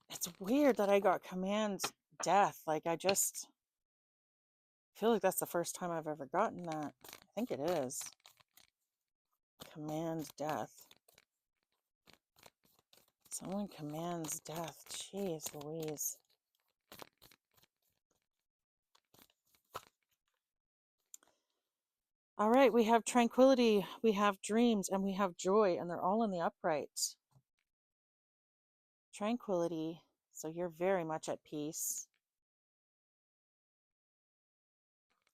A: It's weird that I got command death. Like, I just feel like that's the first time I've ever gotten that. I think it is. Command death. Someone commands death. Jeez Louise. All right, we have tranquility, we have dreams, and we have joy, and they're all in the upright. Tranquility, so you're very much at peace.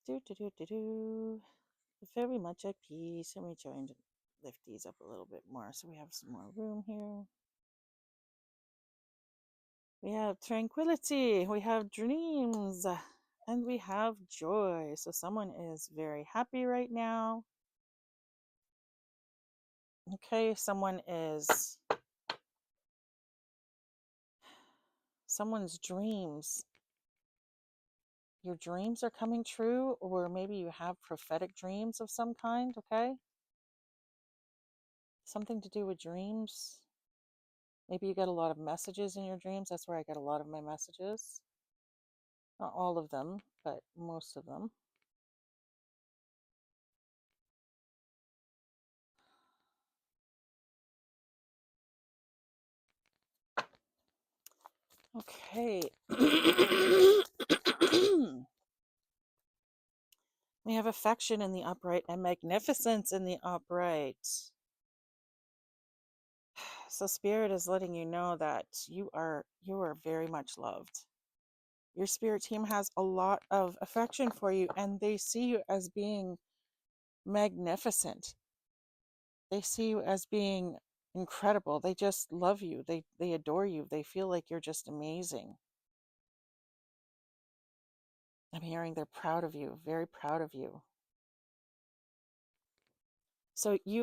A: Very much at peace. Let me try and lift these up a little bit more so we have some more room here. We have tranquility, we have dreams, and we have joy. So someone is very happy right now. Okay, someone's dreams. Your dreams are coming true, or maybe you have prophetic dreams of some kind, okay? Something to do with dreams. Maybe you get a lot of messages in your dreams. That's where I get a lot of my messages. Not all of them, but most of them. Okay. We have affection in the upright and magnificence in the upright. So Spirit is letting you know that you are very much loved. Your spirit team has a lot of affection for you, and they see you as being magnificent. They see you as being incredible. They just love you. They adore you. They feel like you're just amazing. I'm hearing they're proud of you, very proud of you. So I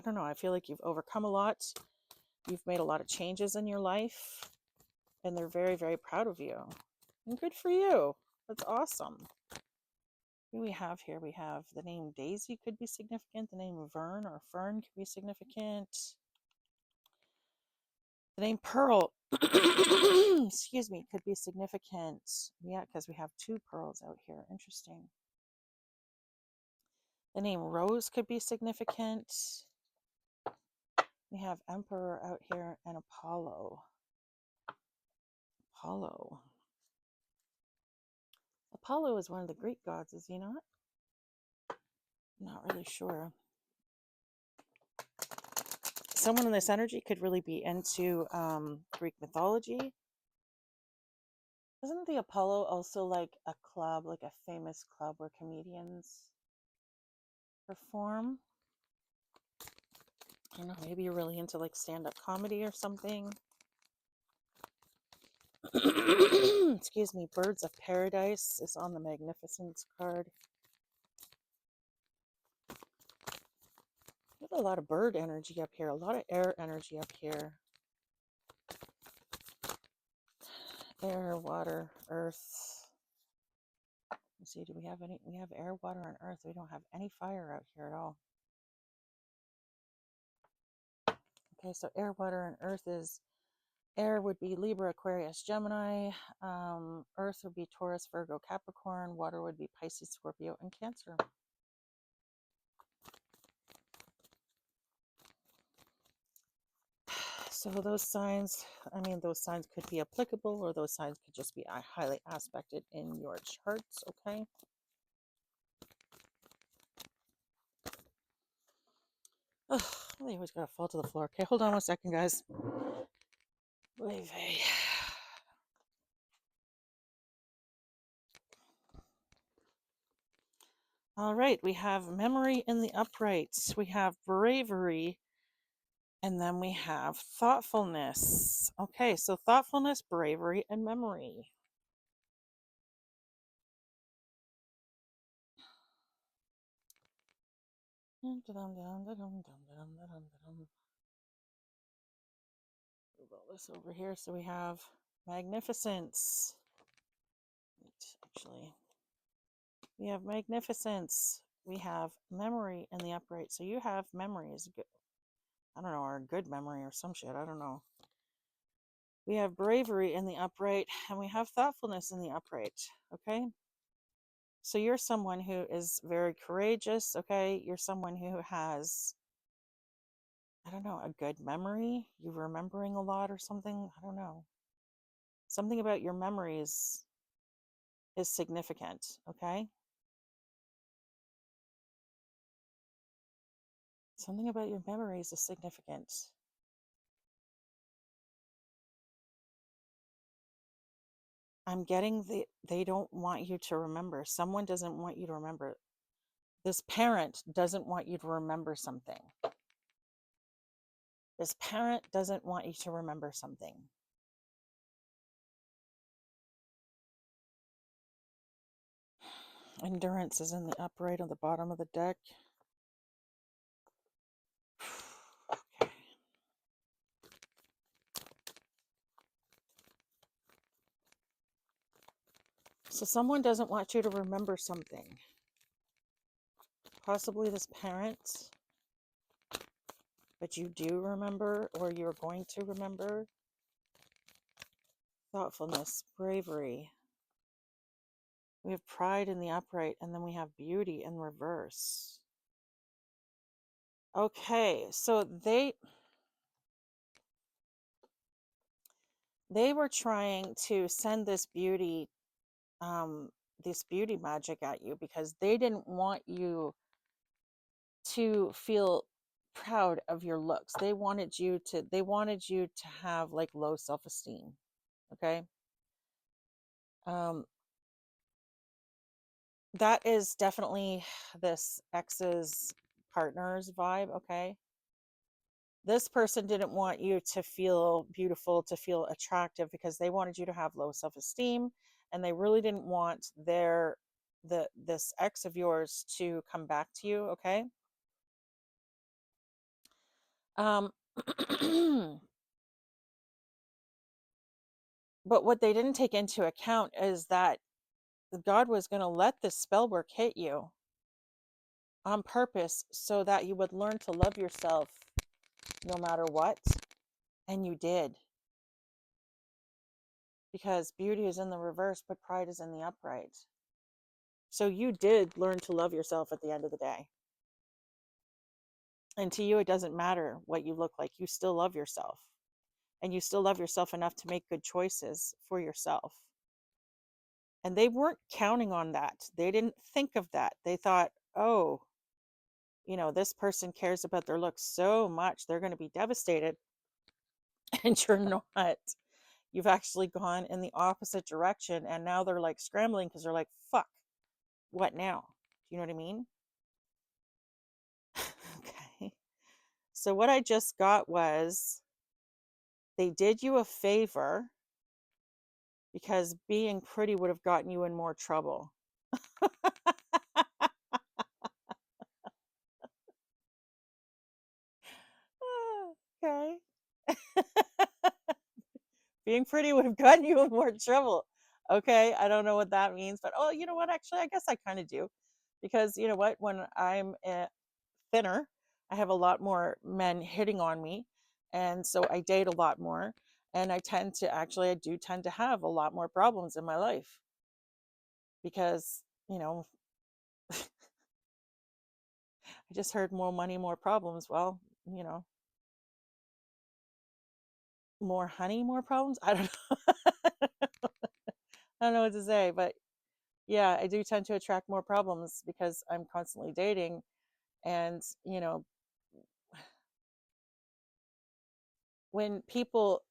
A: don't know, I feel like you've overcome a lot. You've made a lot of changes in your life, and they're very, very proud of you. And good for you. That's awesome. Who we have here? We have the name Daisy could be significant. The name Vern or Fern could be significant. The name Pearl, excuse me, could be significant. Yeah, because we have two pearls out here. Interesting. The name Rose could be significant. We have Emperor out here and Apollo. Apollo is one of the Greek gods, is he not? I'm not really sure. Someone in this energy could really be into Greek mythology. Isn't the Apollo also like a club, like a famous club where comedians perform? I don't know, maybe you're really into like stand-up comedy or something. Excuse me, Birds of Paradise is on the Magnificence card. We have a lot of bird energy up here, a lot of air energy up here. Air, water, earth. Let's see, do we have any? We have air, water, and earth. We don't have any fire out here at all. Okay, so air, water, and earth is air would be Libra, Aquarius, Gemini. Earth would be Taurus, Virgo, Capricorn. Water would be Pisces, Scorpio, and Cancer. So those signs could be applicable, or those signs could just be highly aspected in your charts, okay? Ugh, they always gotta fall to the floor. Okay, hold on 1 second, guys. All right, we have memory in the uprights. We have bravery, and then we have thoughtfulness. Okay, so thoughtfulness, bravery, and memory. Move all this over here. So we have magnificence. Actually, we have magnificence. We have memory in the upright. So you have memory is good. I don't know, or a good memory or some shit. I don't know. We have bravery in the upright, and we have thoughtfulness in the upright. Okay. So you're someone who is very courageous. Okay. You're someone who has I don't know, a good memory, you remembering a lot or something. I don't know. Something about your memories is significant, okay? Something about your memories is significant. I'm getting they don't want you to remember. Someone doesn't want you to remember. This parent doesn't want you to remember something. This parent doesn't want you to remember something. Endurance is in the upright on the bottom of the deck. Okay. So someone doesn't want you to remember something. Possibly this parent, but you do remember, or you're going to remember. Thoughtfulness, bravery. We have pride in the upright, and then we have beauty in reverse. Okay, so they were trying to send this beauty magic at you because they didn't want you to feel proud of your looks. They wanted you to have like low self-esteem. Okay. That is definitely this ex's partner's vibe. Okay. This person didn't want you to feel beautiful, to feel attractive, because they wanted you to have low self-esteem, and they really didn't want this ex of yours to come back to you. Okay. um but what they didn't take into account is that God was going to let this spell work hit you on purpose so that you would learn to love yourself no matter what. And you did, because beauty is in the reverse, but pride is in the upright. So you did learn to love yourself at the end of the day. And to you, it doesn't matter what you look like. You still love yourself. And you still love yourself enough to make good choices for yourself. And they weren't counting on that. They didn't think of that. They thought, oh, this person cares about their looks so much, they're going to be devastated. And you're not. You've actually gone in the opposite direction. And now they're like scrambling because they're like, fuck, what now? Do you know what I mean? Okay. So what I just got was they did you a favor because being pretty would have gotten you in more trouble. Okay. Being pretty would have gotten you in more trouble. Okay. I don't know what that means, but oh, you know what? Actually, I guess I kind of do. Because you know what? When I'm thinner, I have a lot more men hitting on me. And so I date a lot more. And I do tend to have a lot more problems in my life because, I just heard more money, more problems. Well, you know, more honey, more problems. I don't know. I don't know what to say, but yeah, I do tend to attract more problems because I'm constantly dating. And, when people,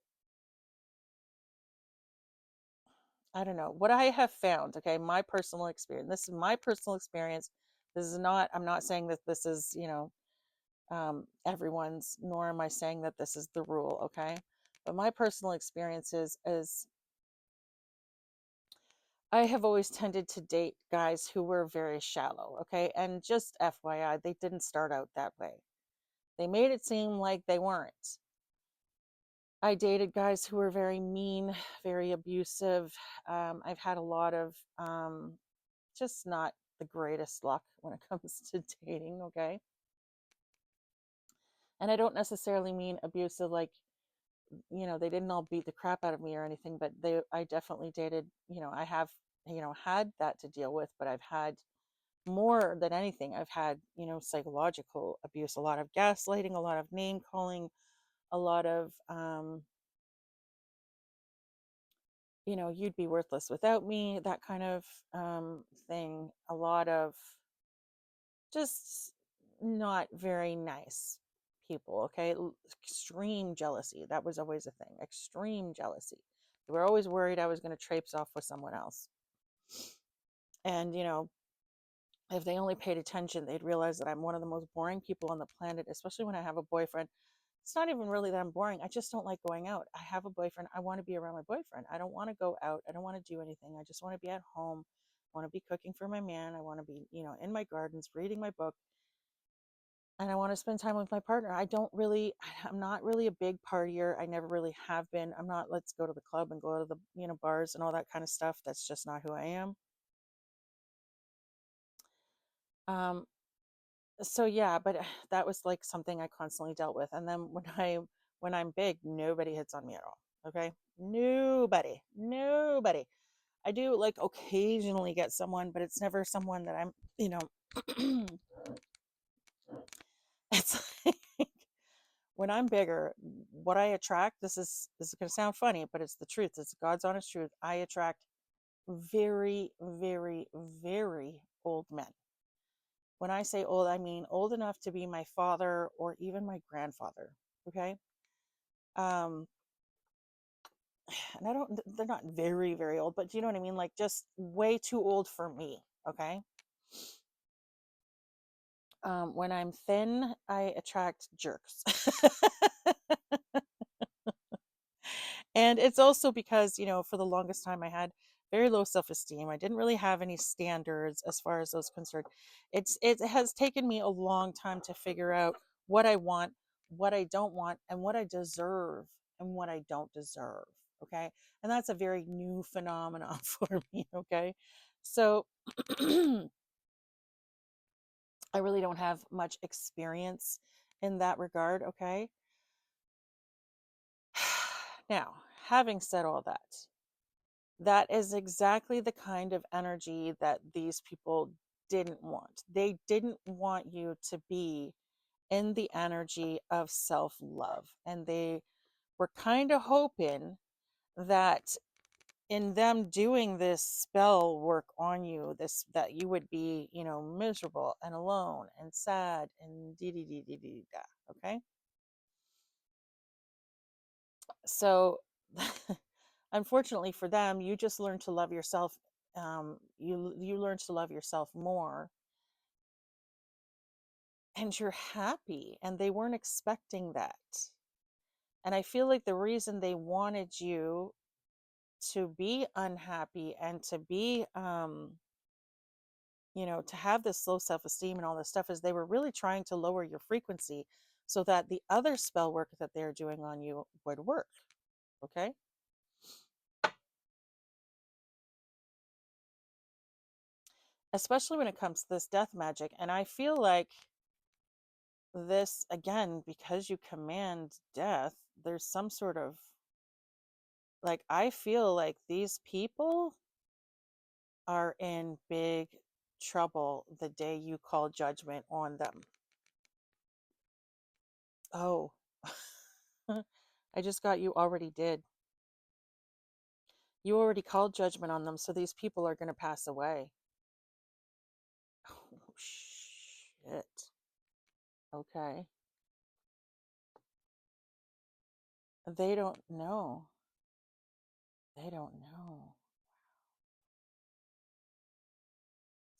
A: I don't know, what I have found, okay, my personal experience, this is my personal experience. This is not, I'm not saying that this is, everyone's, nor am I saying that this is the rule, okay? But my personal experience is I have always tended to date guys who were very shallow, okay? And just FYI, they didn't start out that way. They made it seem like they weren't. I dated guys who were very mean, very abusive. I've had a lot of just not the greatest luck when it comes to dating, okay? And I don't necessarily mean abusive like, they didn't all beat the crap out of me or anything, but I definitely dated, I have, had that to deal with, but I've had more than anything, I've had, psychological abuse, a lot of gaslighting, a lot of name calling, a lot of, you'd be worthless without me, that kind of thing. A lot of just not very nice people, okay? Extreme jealousy. That was always a thing. Extreme jealousy. They were always worried I was going to traipse off with someone else. And, if they only paid attention, they'd realize that I'm one of the most boring people on the planet, especially when I have a boyfriend. It's not even really that I'm boring. I just don't like going out. I have a boyfriend. I want to be around my boyfriend. I don't want to go out. I don't want to do anything. I just want to be at home. I want to be cooking for my man. I want to be, in my gardens, reading my book. And I want to spend time with my partner. I'm not really a big partier. I never really have been. I'm not, let's go to the club and go to the, bars and all that kind of stuff. That's just not who I am. Um, so yeah, but that was like something I constantly dealt with. And then when I'm big, nobody hits on me at all. Okay. Nobody. I do like occasionally get someone, but it's never someone that I'm, it's like when I'm bigger, what I attract, this is going to sound funny, but it's the truth. It's God's honest truth. I attract very, very, very old men. When I say old, I mean old enough to be my father or even my grandfather. Okay. Um, and they're not very, very old, but do you know what I mean? Like just way too old for me. Okay. When I'm thin, I attract jerks. And it's also because, for the longest time I had very low self-esteem. I didn't really have any standards as far as those concerned. It has taken me a long time to figure out what I want, what I don't want, and what I deserve and what I don't deserve. Okay. And that's a very new phenomenon for me. Okay. So I really don't have much experience in that regard. Okay. Now, having said all that, that is exactly the kind of energy that these people didn't want. They didn't want you to be in the energy of self love. And they were kind of hoping that in them doing this spell work on you, that you would be, miserable and alone and sad and dee dee dee dee dee da. Okay. So unfortunately for them, you just learn to love yourself. You learn to love yourself more, and you're happy, and they weren't expecting that. And I feel like the reason they wanted you to be unhappy and to be to have this low self-esteem and all this stuff is they were really trying to lower your frequency so that the other spell work that they're doing on you would work. Okay. Especially when it comes to this death magic. And I feel like this, again, because you command death, there's some sort of, like, I feel like these people are in big trouble the day you call judgment on them. Oh, I just got, you already did. You already called judgment on them, so these people are going to pass away. Oh, shit. Okay. They don't know. They don't know.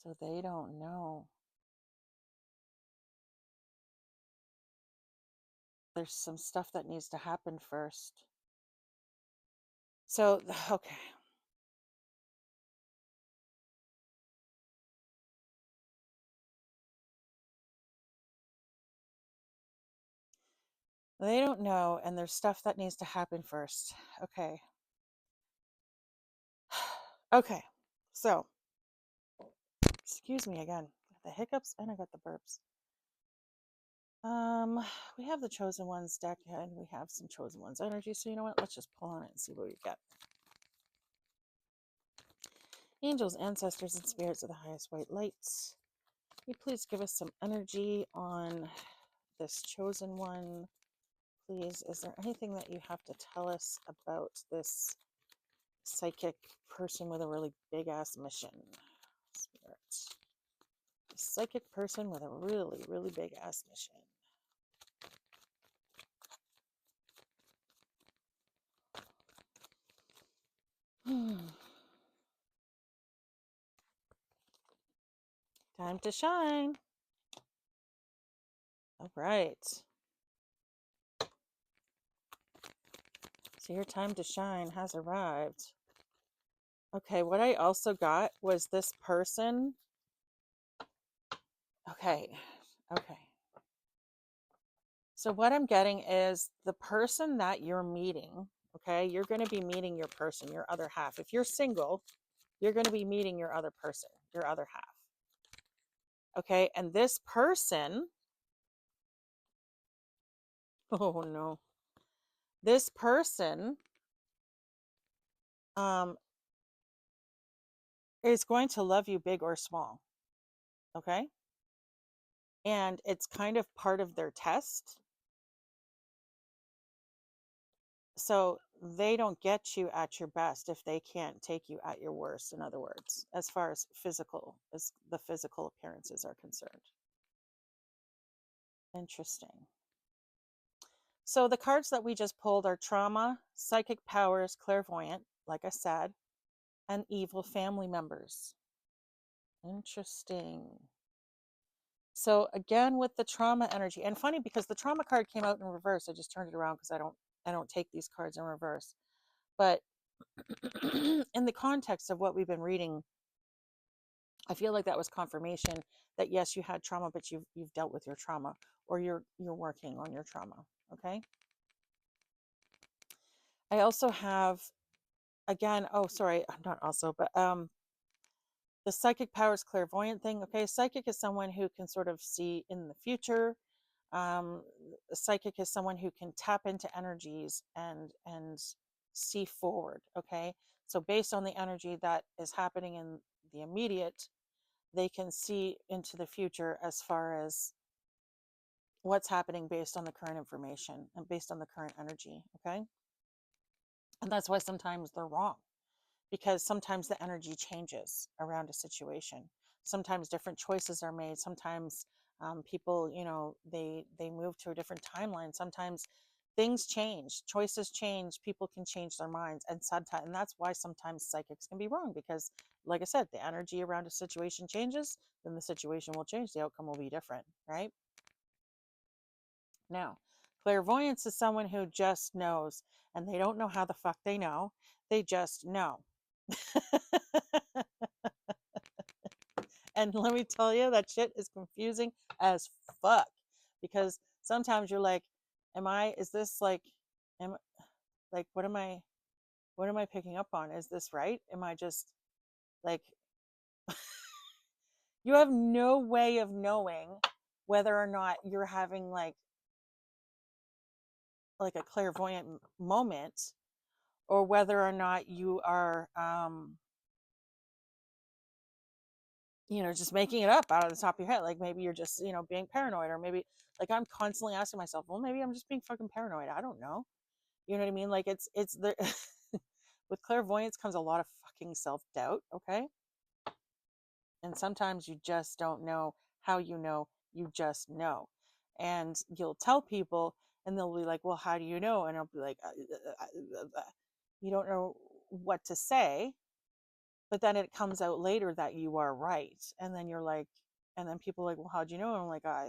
A: So they don't know. There's some stuff that needs to happen first. So, okay. They don't know, and there's stuff that needs to happen first. Okay. Okay. So, excuse me again. The hiccups and I got the burps. We have the Chosen Ones deck and we have some Chosen Ones energy. So you know what? Let's just pull on it and see what we get. Angels, ancestors, and spirits of the highest white lights. Can you please give us some energy on this chosen one? Please, is there anything that you have to tell us about this psychic person with a really big ass mission? Spirit. A psychic person with a really, really big ass mission. Time to shine. All right. So your time to shine has arrived. Okay, what I also got was this person. Okay. So what I'm getting is the person that you're meeting, okay? You're going to be meeting your person, your other half. If you're single, you're going to be meeting your other person, your other half. Okay? And this person, oh no. This person is going to love you big or small. Okay? And it's kind of part of their test. So they don't get you at your best if they can't take you at your worst, in other words, as far as the physical appearances are concerned. Interesting. So the cards that we just pulled are trauma, psychic powers, clairvoyant, like I said, and evil family members. Interesting. So again with the trauma energy, and funny because the trauma card came out in reverse. I just turned it around because I don't take these cards in reverse. But in the context of what we've been reading, I feel like that was confirmation that yes, you had trauma, but you've dealt with your trauma, or you're working on your trauma. Okay. I also have, again, oh sorry, I'm not also, but the psychic powers clairvoyant thing. Okay, psychic is someone who can sort of see in the future. A psychic is someone who can tap into energies and see forward. Okay, so based on the energy that is happening in the immediate, they can see into the future as far as what's happening based on the current information and based on the current energy. Okay, and that's why sometimes they're wrong, because sometimes the energy changes around a situation. Sometimes different choices are made. Sometimes people, they move to a different timeline. Sometimes things change, choices change, people can change their minds, and that's why sometimes psychics can be wrong, because like I said, the energy around a situation changes, then the situation will change, the outcome will be different, right? Now, clairvoyance is someone who just knows, and they don't know how the fuck they know, they just know. And let me tell you, that shit is confusing as fuck, because sometimes you're like, is this like, am like, what am I picking up on? Is this right? Am I just like, you have no way of knowing whether or not you're having like a clairvoyant moment, or whether or not you are just making it up out of the top of your head. Like maybe you're just, being paranoid, or maybe like I'm constantly asking myself, well, maybe I'm just being fucking paranoid. I don't know. You know what I mean? Like it's the with clairvoyance comes a lot of fucking self-doubt, okay? And sometimes you just don't know how you just know. And you'll tell people and they'll be like, well, how do you know? And I'll be like, you don't know what to say, but then it comes out later that you are right. And then you're like, and then people are like, well, how'd you know? And I'm like, I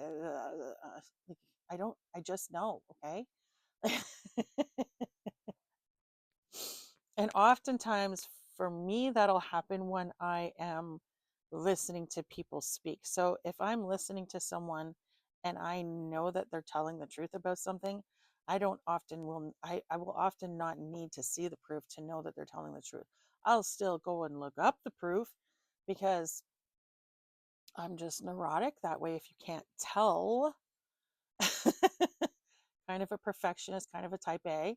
A: don't, I just know. Okay. And oftentimes for me, that'll happen when I am listening to people speak. So if I'm listening to someone and I know that they're telling the truth about something, I will often not need to see the proof to know that they're telling the truth. I'll still go and look up the proof, because I'm just neurotic that way. If you can't tell, kind of a perfectionist, kind of a type A,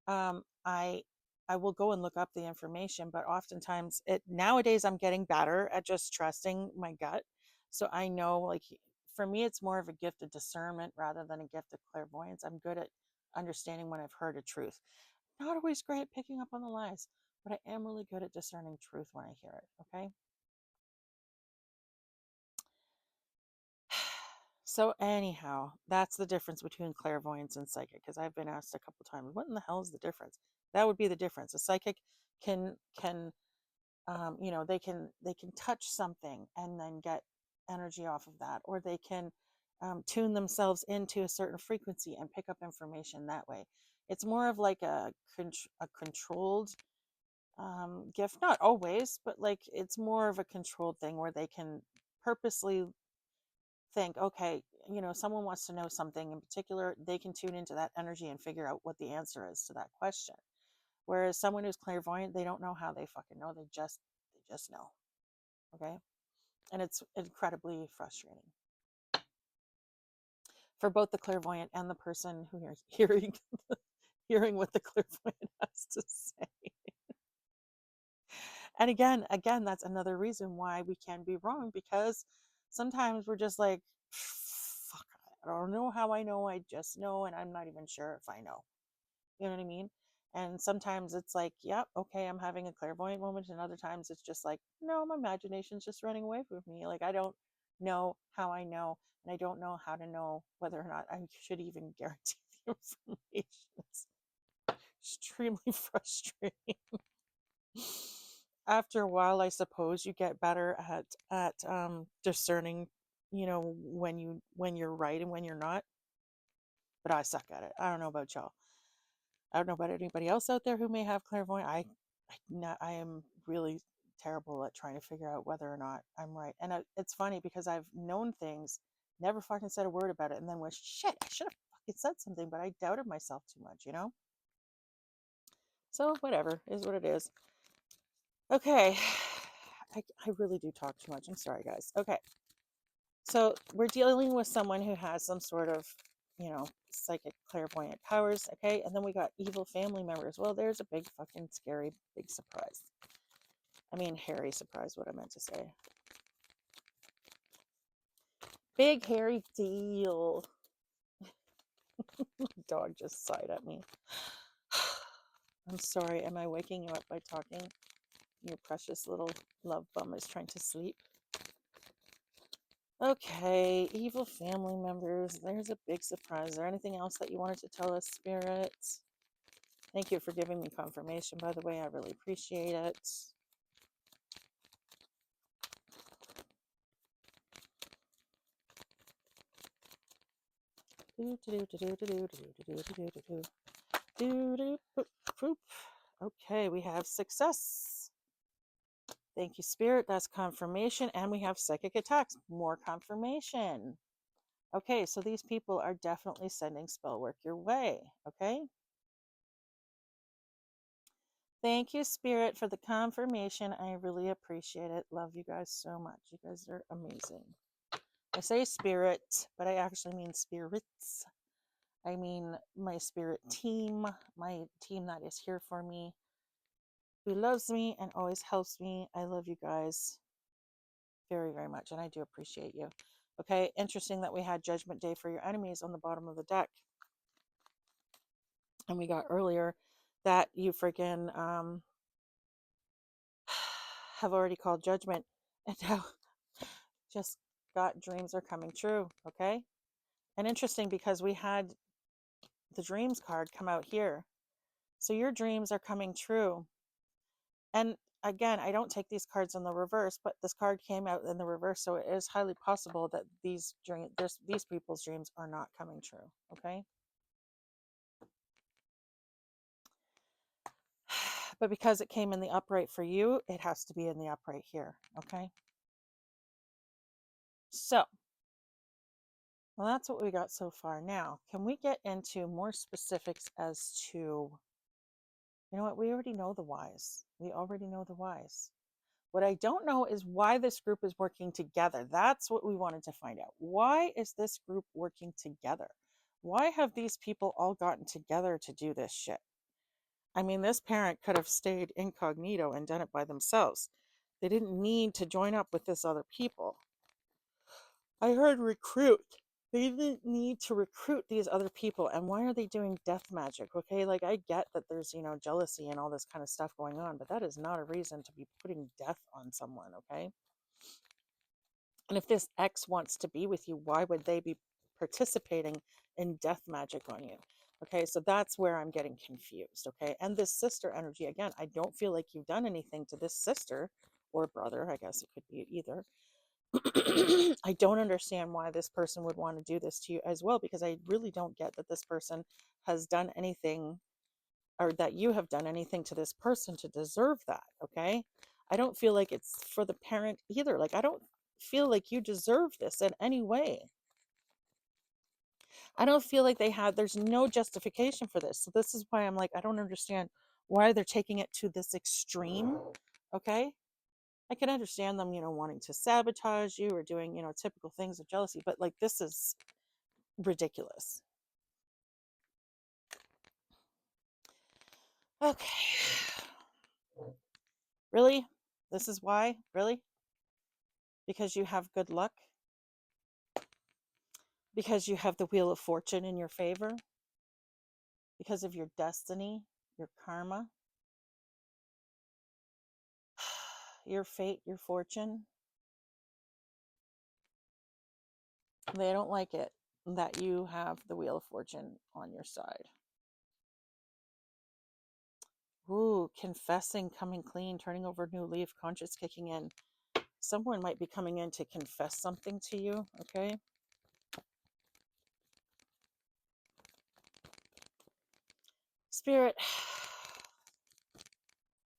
A: um, I I will go and look up the information. But oftentimes, nowadays I'm getting better at just trusting my gut. So I know, like, for me, it's more of a gift of discernment rather than a gift of clairvoyance. I'm good at understanding when I've heard a truth. Not always great at picking up on the lies, but I am really good at discerning truth when I hear it. Okay. So anyhow, that's the difference between clairvoyance and psychic. Because I've been asked a couple times, what in the hell is the difference? That would be the difference. A psychic can they can touch something and then get energy off of that, or they can tune themselves into a certain frequency and pick up information that way. It's more of like a controlled gift, not always, but like it's more of a controlled thing where they can purposely think, okay, someone wants to know something in particular, they can tune into that energy and figure out what the answer is to that question. Whereas someone who's clairvoyant, they don't know how they fucking know. They just know. Okay. And it's incredibly frustrating for both the clairvoyant and the person who hearing what the clairvoyant has to say. And again, that's another reason why we can be wrong, because sometimes we're just like, fuck, I don't know how I know, I just know, and I'm not even sure if I know. You know what I mean? And sometimes it's like, yep, okay, I'm having a clairvoyant moment. And other times it's just like, no, my imagination's just running away from me. Like, I don't know how I know. And I don't know how to know whether or not I should even guarantee the information. It's extremely frustrating. After a while, I suppose you get better at discerning, when you're right and when you're not. But I suck at it. I don't know about y'all. I don't know about anybody else out there who may have clairvoyant. I am really terrible at trying to figure out whether or not I'm right. And it's funny because I've known things, never fucking said a word about it, and then wish, shit, I should have fucking said something, but I doubted myself too much. So whatever is what it is. Okay, I really do talk too much. I'm sorry, guys. Okay, so we're dealing with someone who has some sort of, psychic clairvoyant powers. Okay, and then we got evil family members. Well, there's a big fucking scary big surprise. I mean, hairy surprise, what I meant to say. Big hairy deal. Dog just sighed at me. I'm sorry. Am I waking you up by talking? Your precious little love bum is trying to sleep. Okay, evil family members. There's a big surprise. Is there anything else that you wanted to tell us, spirits? Thank you for giving me confirmation, by the way. I really appreciate it. Okay, we have success. Thank you, Spirit. That's confirmation. And we have psychic attacks. More confirmation. Okay, so these people are definitely sending spell work your way. Okay. Thank you, Spirit, for the confirmation. I really appreciate it. Love you guys so much. You guys are amazing. I say spirit, but I actually mean spirits. I mean my spirit team, my team that is here for me, who loves me and always helps me. I love you guys very, very much, and I do appreciate you. Okay, interesting that we had Judgment Day for your enemies on the bottom of the deck. And we got earlier that you freaking have already called judgment. And now just got dreams are coming true. Okay. And interesting because we had the dreams card come out here. So your dreams are coming true. And again, I don't take these cards in the reverse, but this card came out in the reverse. So it is highly possible that these people's dreams are not coming true. Okay. But because it came in the upright for you, it has to be in the upright here. Okay. So, well, that's what we got so far. Now, can we get into more specifics as to, you know what? We already know the whys. We already know the whys. What I don't know is why this group is working together. That's what we wanted to find out. Why is this group working together? Why have these people all gotten together to do this shit? I mean, this parent could have stayed incognito and done it by themselves. They didn't need to join up with this other people. I heard recruit. They didn't need to recruit these other people. And why are they doing death magic? Okay, like I get that there's, jealousy and all this kind of stuff going on, but that is not a reason to be putting death on someone, okay? And if this ex wants to be with you, why would they be participating in death magic on you? Okay, so that's where I'm getting confused. Okay, and this sister energy, again, I don't feel like you've done anything to this sister or brother. I guess it could be either. I don't understand why this person would want to do this to you as well, because I really don't get that this person has done anything, or that you have done anything to this person to deserve that. Okay, I don't feel like it's for the parent either. Like, I don't feel like you deserve this in any way. I don't feel like there's no justification for this. So this is why I'm like, I don't understand why they're taking it to this extreme. Okay, I can understand them, wanting to sabotage you or doing, typical things of jealousy, but like, this is ridiculous. Okay. Really? This is why? Really? Because you have good luck? Because you have the wheel of fortune in your favor? Because of your destiny, your karma, your fate, your fortune? They don't like it that you have the wheel of fortune on your side. Ooh, confessing, coming clean, turning over a new leaf, conscience kicking in. Someone might be coming in to confess something to you, okay? Spirit,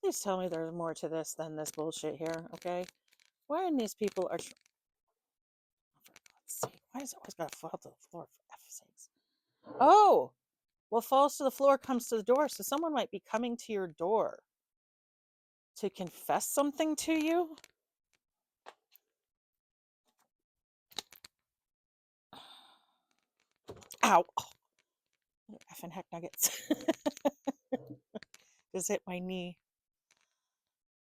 A: please tell me there's more to this than this bullshit here, okay? Why in these people are... For God's sake, why is it always got to fall to the floor, for F's sakes? Oh! What falls to the floor comes to the door, so someone might be coming to your door to confess something to you? Ow! Oh, effing heck nuggets. Just hit my knee.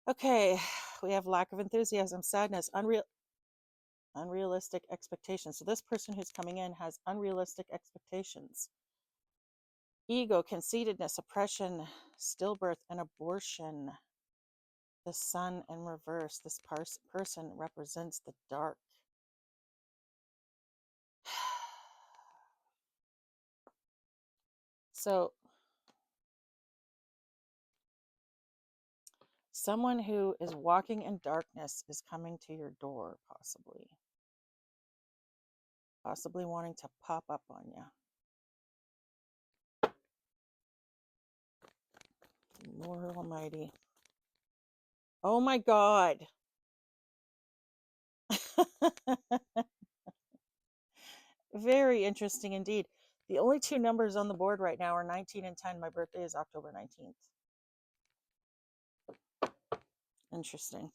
A: Okay, we have lack of enthusiasm, sadness, unrealistic expectations. So this person who's coming in has unrealistic expectations. Ego, conceitedness, oppression, stillbirth, and abortion. The sun in reverse. This person represents the dark. So someone who is walking in darkness is coming to your door, possibly wanting to pop up on you. Lord Almighty. Oh my God. Very interesting indeed. The only two numbers on the board right now are 19 and 10. My birthday is October 19th. Interesting.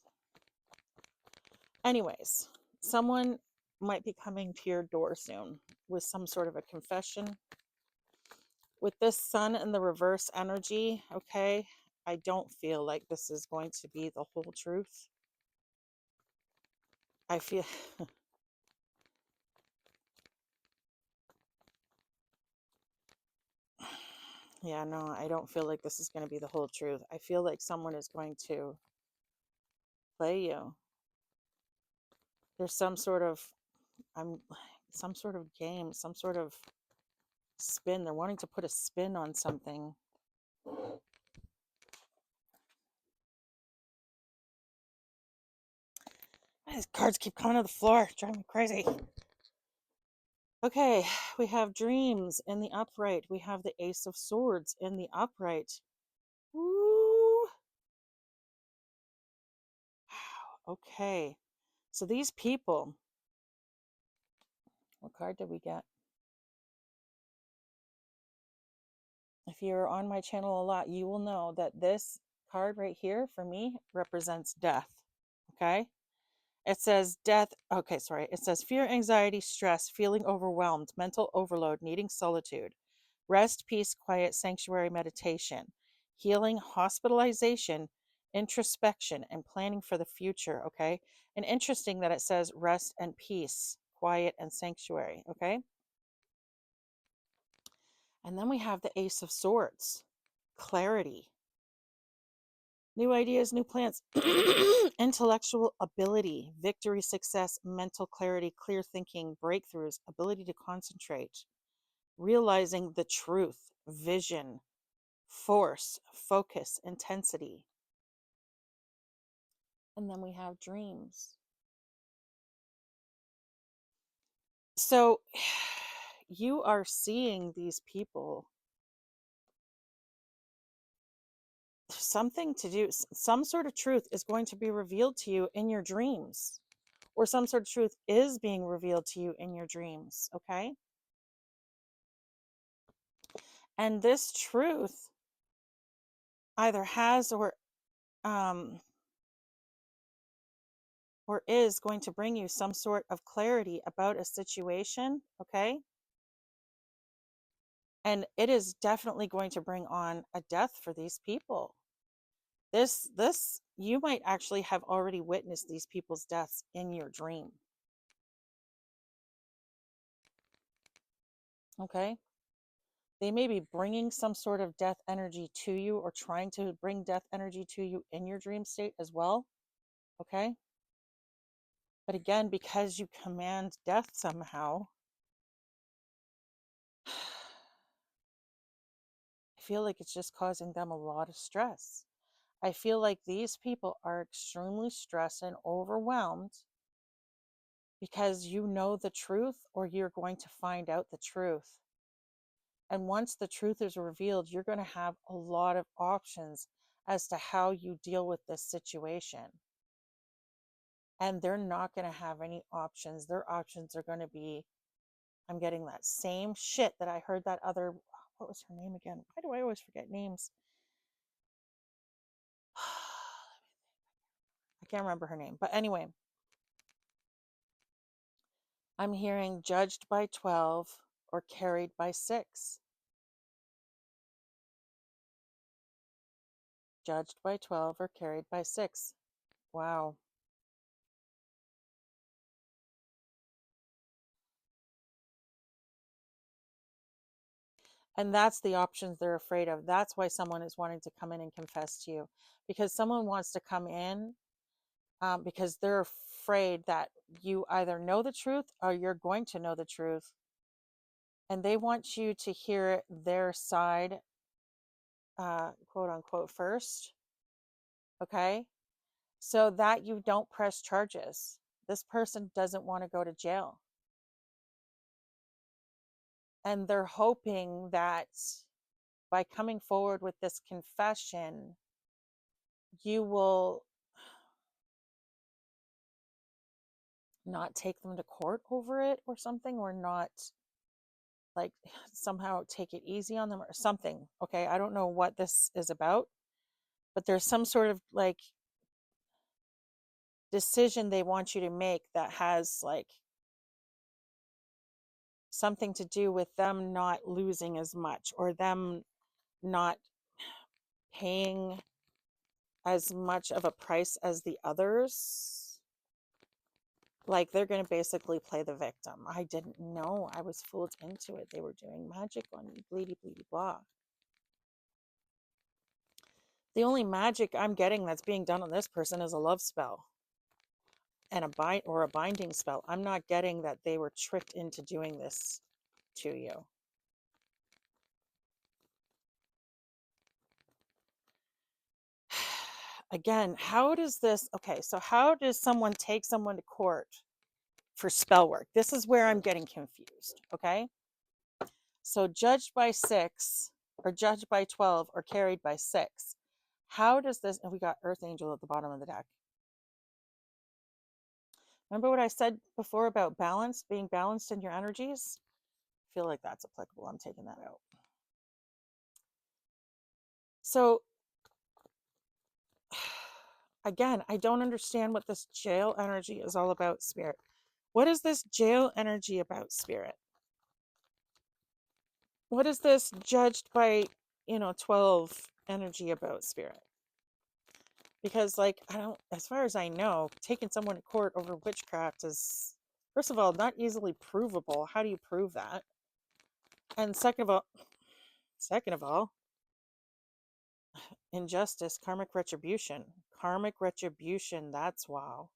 A: Anyways, someone might be coming to your door soon with some sort of a confession. With this sun and the reverse energy, okay, I don't feel like this is going to be the whole truth. I feel... Yeah, no, I don't feel like this is going to be the whole truth. I feel like someone is going to play you. There's some sort of game, some sort of spin. They're wanting to put a spin on something. These cards keep coming to the floor, driving me crazy. Okay, we have dreams in the upright. We have the Ace of Swords in the upright. Woo! Wow, okay. So these people, what card did we get? If you're on my channel a lot, you will know that this card right here for me represents death. Okay? It says death. Okay, sorry. It says fear, anxiety, stress, feeling overwhelmed, mental overload, needing solitude, rest, peace, quiet, sanctuary, meditation, healing, hospitalization, introspection, and planning for the future. Okay. And interesting that it says rest and peace, quiet and sanctuary, okay? And then we have the Ace of Swords, clarity, new ideas, new plans, intellectual ability, victory, success, mental clarity, clear thinking, breakthroughs, ability to concentrate, realizing the truth, vision, force, focus, intensity. And then we have dreams. So you are seeing these people, something to do, some sort of truth is going to be revealed to you in your dreams, or some sort of truth is being revealed to you in your dreams, okay? And this truth either has or is going to bring you some sort of clarity about a situation, okay? And it is definitely going to bring on a death for these people. This you might actually have already witnessed these people's deaths in your dream. Okay? They may be bringing some sort of death energy to you, or trying to bring death energy to you in your dream state as well. Okay? But again, because you command death somehow, I feel like it's just causing them a lot of stress. I feel like these people are extremely stressed and overwhelmed because you know the truth, or you're going to find out the truth. And once the truth is revealed, you're going to have a lot of options as to how you deal with this situation. And they're not going to have any options. Their options are going to be, I'm getting that same shit that I heard that other, what was her name again? Why do I always forget names? I can't remember her name. But anyway, I'm hearing judged by 12 or carried by 6. Judged by 12 or carried by 6. Wow. And that's the options they're afraid of. That's why someone is wanting to come in and confess to you, because someone wants to come in because they're afraid that you either know the truth or you're going to know the truth. And they want you to hear their side, quote unquote, first. Okay. So that you don't press charges. This person doesn't want to go to jail. And they're hoping that by coming forward with this confession, you will not take them to court over it or something, or not like somehow take it easy on them or something. Okay, I don't know what this is about, but there's some sort of like decision they want you to make that has like something to do with them not losing as much, or them not paying as much of a price as the others. Like they're going to basically play the victim. I didn't know. I was fooled into it. They were doing magic on me. Bleedy, bleedy, blah. The only magic I'm getting that's being done on this person is a love spell and a binding spell. I'm not getting that they were tricked into doing this to you. Again, how does this, okay, so how does someone take someone to court for spell work? This is where I'm getting confused, okay? So judged by 6 or judged by 12 or carried by 6. How does this, and we got Earth Angel at the bottom of the deck. Remember what I said before about balance, being balanced in your energies? I feel like that's applicable. I'm taking that out. So again, I don't understand what this jail energy is all about, Spirit. What is this jail energy about, Spirit? What is this judged by, 12 energy about, Spirit? Because, like, I don't, as far as I know, taking someone to court over witchcraft is First of all, not easily provable. How do you prove that? And second of all, injustice, karmic retribution. Karmic retribution, that's wow.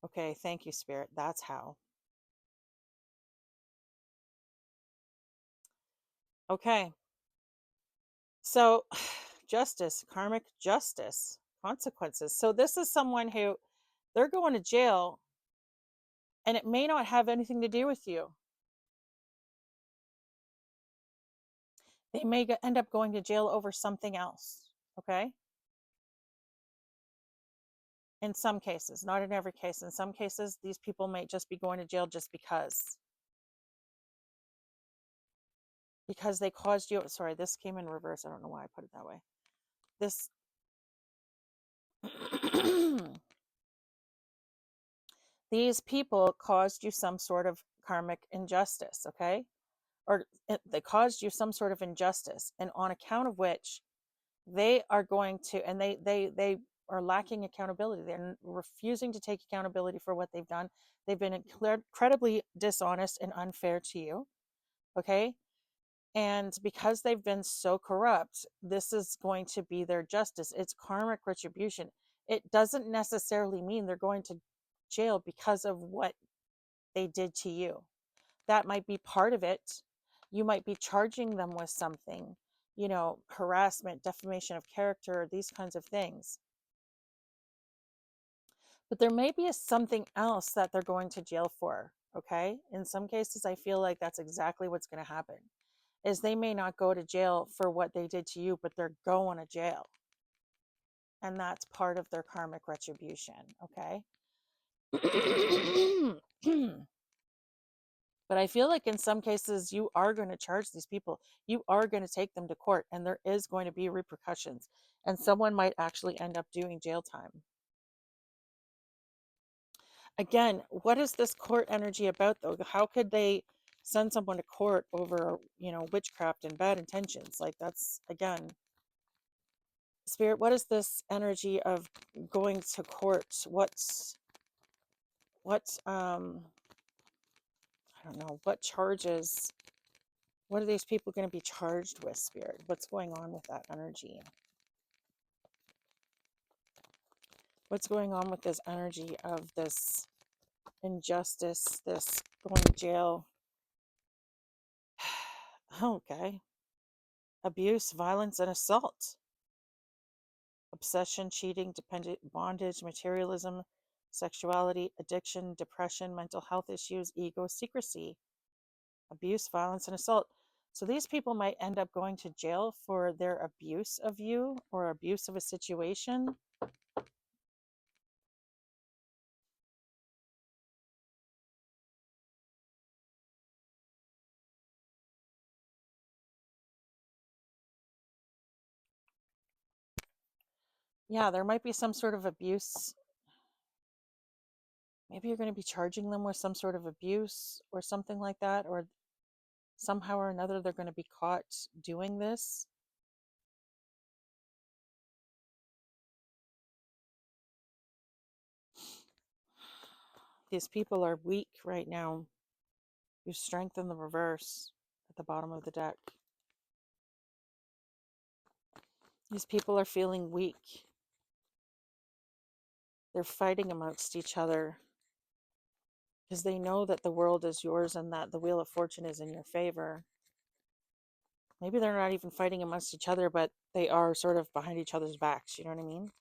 A: Okay, thank you, Spirit. That's how. Okay. So, justice, karmic justice, consequences. So, this is someone who they're going to jail and it may not have anything to do with you. They may end up going to jail over something else. Okay. In some cases, not in every case. In some cases, these people may just be going to jail just because they caused you. Sorry, this came in reverse. I don't know why I put it that way. This these people caused you some sort of karmic injustice, okay? Or they caused you some sort of injustice, and on account of which they are going to, and they are lacking accountability. They're refusing to take accountability for what they've done. They've been incredibly dishonest and unfair to you, okay? And because they've been so corrupt, this is going to be their justice. It's karmic retribution. It doesn't necessarily mean they're going to jail because of what they did to you. That might be part of it. You might be charging them with something, harassment, defamation of character, these kinds of things. But there may be something else that they're going to jail for, okay? In some cases, I feel like that's exactly what's going to happen. Is they may not go to jail for what they did to you, but they're going to jail. And that's part of their karmic retribution, okay? But I feel like in some cases, you are going to charge these people. You are going to take them to court, and there is going to be repercussions. And someone might actually end up doing jail time. Again, what is this court energy about, though? How could they send someone to court over, witchcraft and bad intentions? Like, that's, again, Spirit, what is this energy of going to court? I don't know, what charges, what are these people going to be charged with, Spirit? What's going on with that energy? What's going on with this energy of this injustice, this going to jail? Okay. Abuse, violence, and assault. Obsession, cheating, dependent bondage, materialism, sexuality, addiction, depression, mental health issues, ego, secrecy, abuse, violence, and assault. So these people might end up going to jail for their abuse of you or abuse of a situation. Yeah, there might be some sort of abuse. Maybe you're going to be charging them with some sort of abuse or something like that, or somehow or another they're going to be caught doing this. These people are weak right now. You strengthen the reverse at the bottom of the deck. These people are feeling weak. They're fighting amongst each other because they know that the world is yours and that the wheel of fortune is in your favor. Maybe they're not even fighting amongst each other, but they are sort of behind each other's backs. You know what I mean?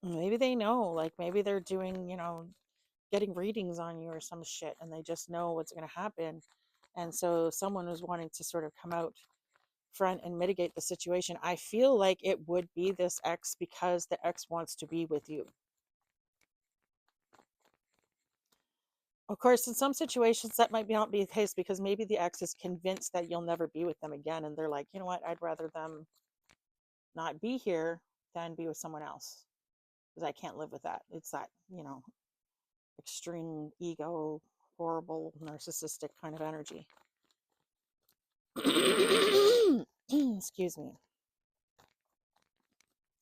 A: Maybe they know, like maybe they're doing, getting readings on you or some shit, and they just know what's going to happen. And so someone was wanting to sort of come out front and mitigate the situation. I feel like it would be this ex because the ex wants to be with you. Of course, in some situations that might not be the case because maybe the ex is convinced that you'll never be with them again, and they're like, you know what, I'd rather them not be here than be with someone else because I can't live with that. It's that, extreme ego, horrible, narcissistic kind of energy. Excuse me.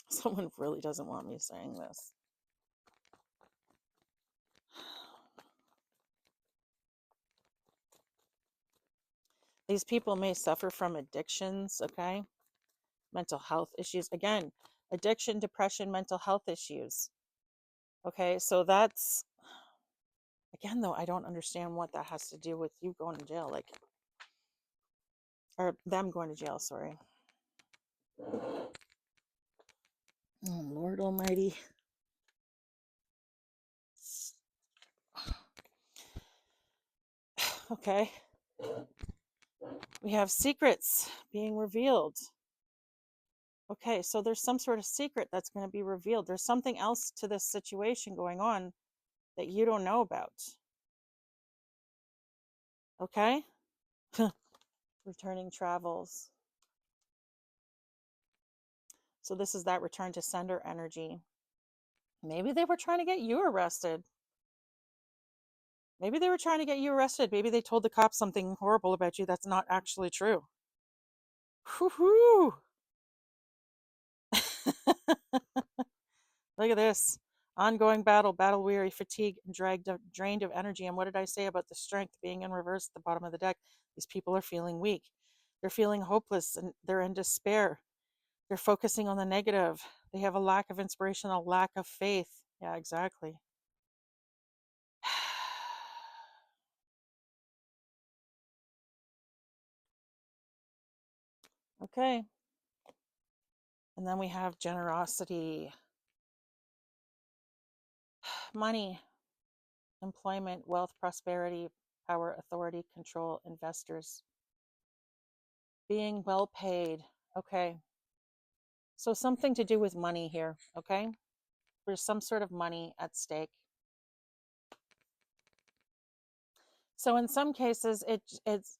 A: Someone really doesn't want me saying this. These people may suffer from addictions, okay? Mental health issues. Again, addiction, depression, mental health issues. Okay, so that's, again, though, I don't understand what that has to do with you going to jail, like, or them going to jail, sorry. Oh, Lord Almighty. Okay. We have secrets being revealed. Okay, so there's some sort of secret that's going to be revealed. There's something else to this situation going on that you don't know about. Okay? Returning travels. So this is that return to sender energy. Maybe they were trying to get you arrested. Maybe they were trying to get you arrested. Maybe they told the cops something horrible about you that's not actually true. Whoo-hoo! Look at this. Ongoing battle, battle weary, fatigued, and drained of energy. And what did I say about the strength being in reverse at the bottom of the deck? These people are feeling weak. They're feeling hopeless and they're in despair. They're focusing on the negative. They have a lack of inspiration, a lack of faith. Yeah, exactly. Okay. And then we have generosity, money, employment, wealth, prosperity, power, authority, control, investors, being well paid. Okay. So something to do with money here. Okay. There's some sort of money at stake. So in some cases, it's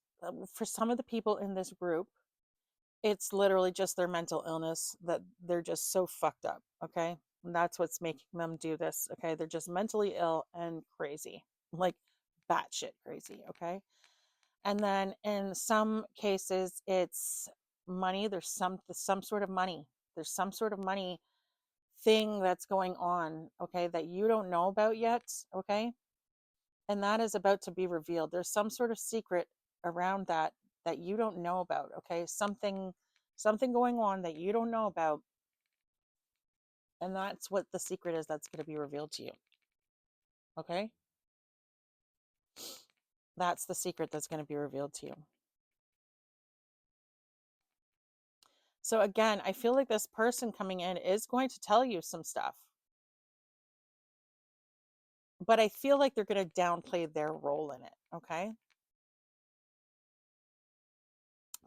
A: for some of the people in this group, it's literally just their mental illness that they're just so fucked up. Okay. And that's what's making them do this. Okay. They're just mentally ill and crazy, like batshit crazy. Okay. And then in some cases, it's money. There's some sort of money. There's some sort of money thing that's going on. Okay. That you don't know about yet. Okay. And that is about to be revealed. There's some sort of secret around that that you don't know about. Okay. Something going on that you don't know about. And that's what the secret is that's going to be revealed to you. Okay. That's the secret that's going to be revealed to you. So again, I feel like this person coming in is going to tell you some stuff. But I feel like they're going to downplay their role in it. Okay.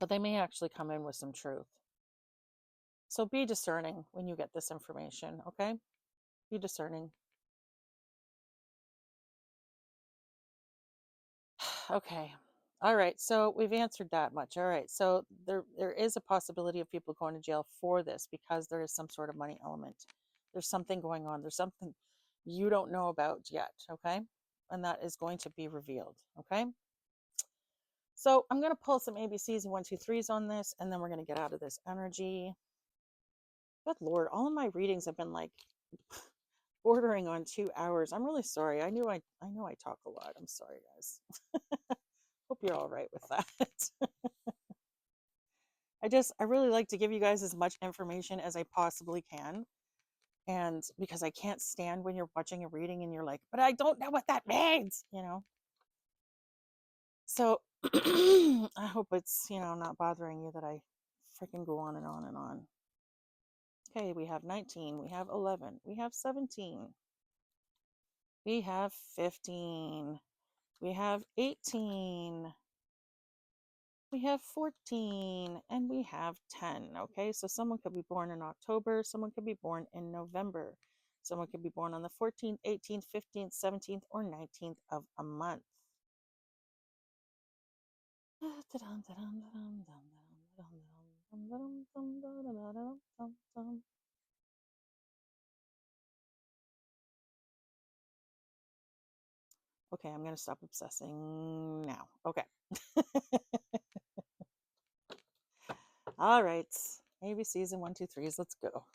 A: But they may actually come in with some truth. So be discerning when you get this information. Okay. Be discerning. Okay. All right. So we've answered that much. All right. So there is a possibility of people going to jail for this because there is some sort of money element. There's something going on. There's something you don't know about yet. Okay. And that is going to be revealed. Okay. So I'm going to pull some ABCs and 1, 2, 3s on this, and then we're going to get out of this energy. Good Lord. All of my readings have been like bordering on 2 hours. I'm really sorry. I know I talk a lot. I'm sorry, guys. Hope you're all right with that. I really like to give you guys as much information as I possibly can. And because I can't stand when you're watching a reading and you're like, but I don't know what that means, So I hope it's, not bothering you that I freaking go on and on and on. Okay, we have 19, we have 11, we have 17, we have 15, we have 18, we have 14, and we have 10. Okay, so someone could be born in October, someone could be born in November, someone could be born on the 14th, 18th, 15th, 17th, or 19th of a month. Okay, I'm going to stop obsessing now. Okay. All right. ABCs and 1, 2, 3s. Let's go.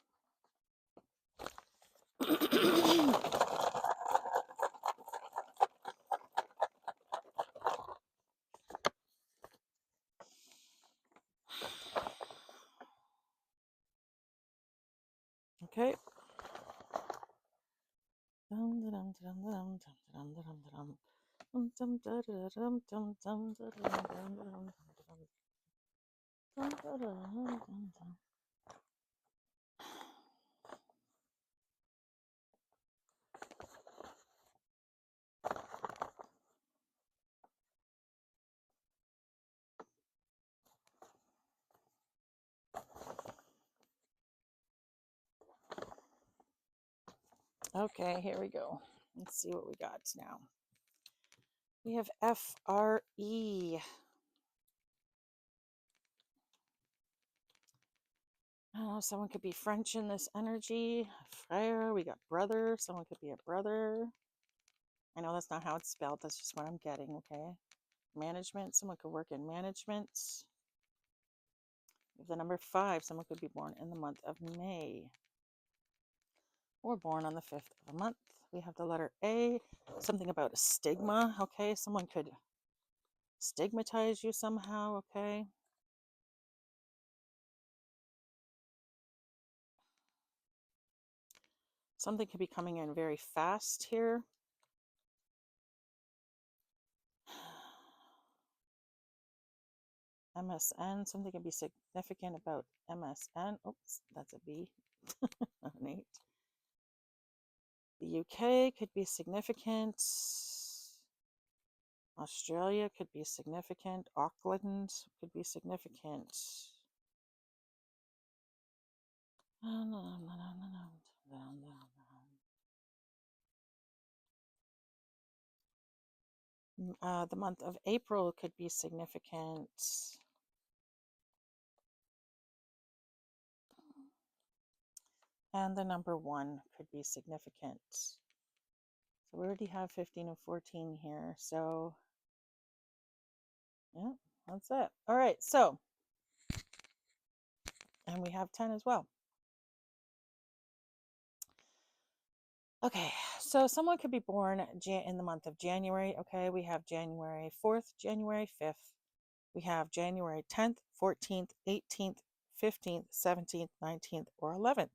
A: Okay, here we go. Let's see what we got now. We have FRE. Someone could be French in this energy. Frère, we got brother. Someone could be a brother. I know that's not how it's spelled. That's just what I'm getting, okay? Management. Someone could work in management. We have the number 5. Someone could be born in the month of May. Or born on the 5th of a month. We have the letter A. Something about a stigma, okay? Someone could stigmatize you somehow, okay? Something could be coming in very fast here. MSN, something could be significant about MSN. Oops, that's a B. An 8. The UK could be significant. Australia could be significant. Auckland could be significant. The month of April could be significant. And the number 1 could be significant. So we already have 15 and 14 here. So, yeah, that's it. All right, so, and we have 10 as well. Okay, so someone could be born in the month of January. Okay, we have January 4th, January 5th. We have January 10th, 14th, 18th, 15th, 17th, 19th, or 11th.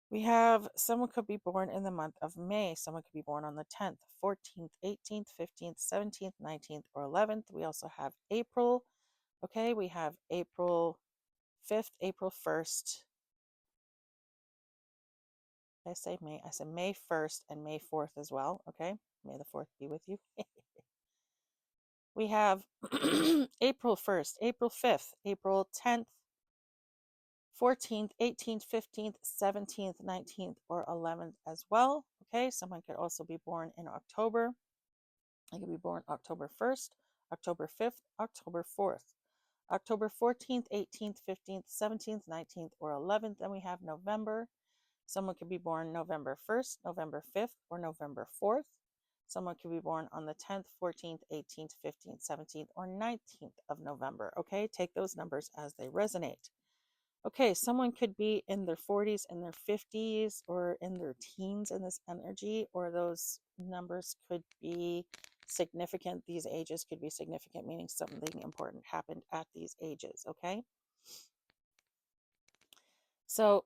A: We have someone could be born in the month of May. Someone could be born on the 10th, 14th, 18th, 15th, 17th, 19th, or 11th. We also have April. Okay, we have April 5th, April 1st. I say May. I said May 1st and May 4th as well. Okay, May the 4th be with you. We have April 1st, April 5th, April 10th, 14th, 18th, 15th, 17th, 19th, or 11th as well. Okay, someone could also be born in October. They could be born October 1st, October 5th, October 4th, October 14th, 18th, 15th, 17th, 19th, or 11th. Then we have November. Someone could be born November 1st, November 5th, or November 4th. Someone could be born on the 10th, 14th, 18th, 15th, 17th, or 19th of November. Okay, take those numbers as they resonate. Okay, someone could be in their 40s, in their 50s, or in their teens in this energy, or those numbers could be significant. These ages could be significant, meaning something important happened at these ages, okay? So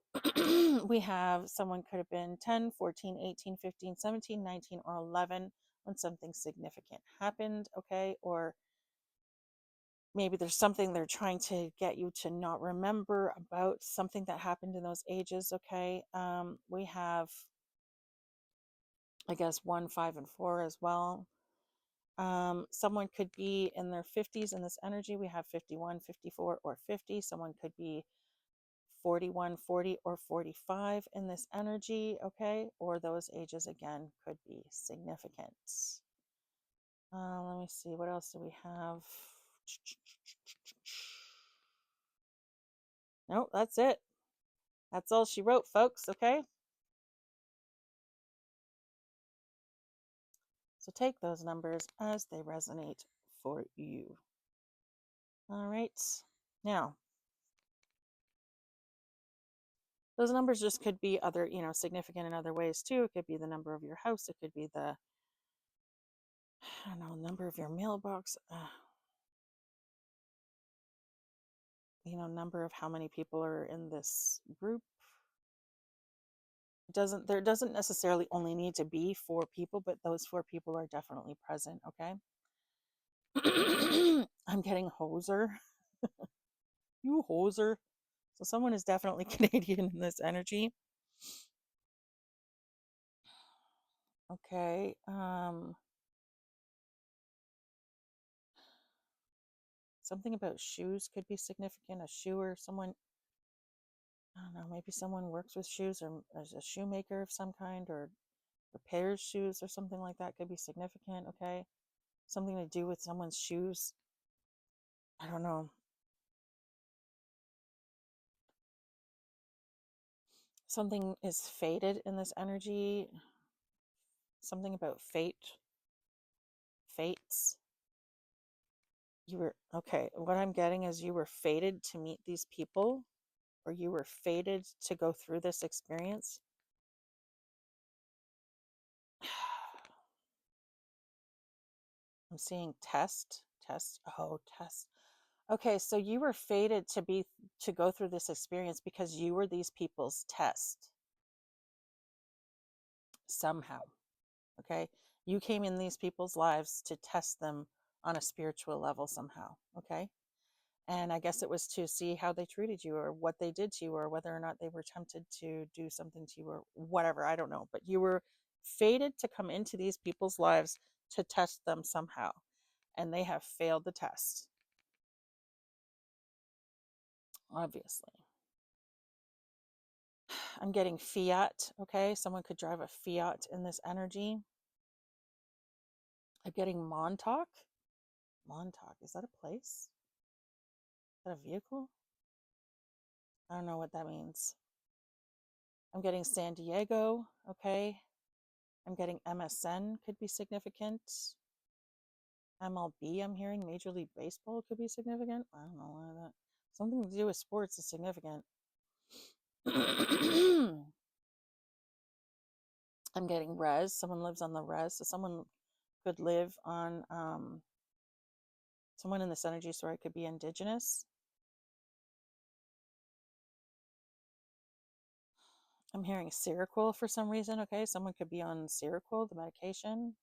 A: we have someone could have been 10, 14, 18, 15, 17, 19, or 11 when something significant happened, okay? Or maybe there's something they're trying to get you to not remember about something that happened in those ages, okay? We have, I guess, 1, 5, and 4 as well. Someone could be in their 50s in this energy. We have 51, 54, or 50. Someone could be 41, 40, or 45 in this energy, okay? Or those ages, again, could be significant. Let me see, what else do we have? No, that's it. That's all she wrote, folks, okay? So take those numbers as they resonate for you. All right. Now, those numbers just could be other, significant in other ways too. It could be the number of your house. It could be the, I don't know, number of your mailbox. Number of how many people are in this group. There doesn't necessarily only need to be 4 people, but those 4 people are definitely present, okay? I'm getting hoser. You hoser. So someone is definitely Canadian in this energy. Okay. Something about shoes could be significant. A shoe or someone, I don't know, maybe someone works with shoes or is a shoemaker of some kind or repairs shoes or something like that could be significant, okay? Something to do with someone's shoes. I don't know. Something is fated in this energy. Something about fate. Fates. You were, okay, what I'm getting is you were fated to meet these people, or you were fated to go through this experience. I'm seeing test. Oh, test. Okay, so you were fated to go through this experience because you were these people's test somehow. Okay, you came in these people's lives to test them on a spiritual level somehow. Okay, and I guess it was to see how they treated you or what they did to you or whether or not they were tempted to do something to you or whatever, I don't know, but you were fated to come into these people's lives to test them somehow, and they have failed the test, obviously. I'm getting Fiat. Okay, someone could drive a Fiat in this energy. I'm getting Montauk. Montauk, is that a place? Is that a vehicle? I don't know what that means. I'm getting San Diego. Okay, I'm getting MSN could be significant. MLB, I'm hearing Major League Baseball could be significant. I don't know why that. Something to do with sports is significant. I'm getting res. Someone lives on the res. So someone could live on, someone in this energy story could be indigenous. I'm hearing Seroquel for some reason. Okay, someone could be on Seroquel, the medication.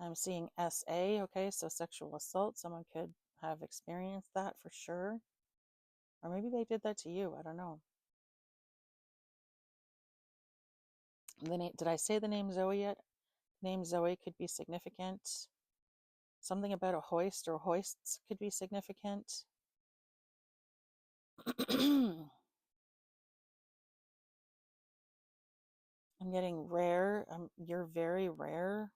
A: I'm seeing SA. Okay, so sexual assault. Someone could have experienced that for sure. Or maybe they did that to you. I don't know. Did I say the name Zoe yet? Name Zoe could be significant. Something about a hoist or hoists could be significant. I'm getting rare. You're very rare.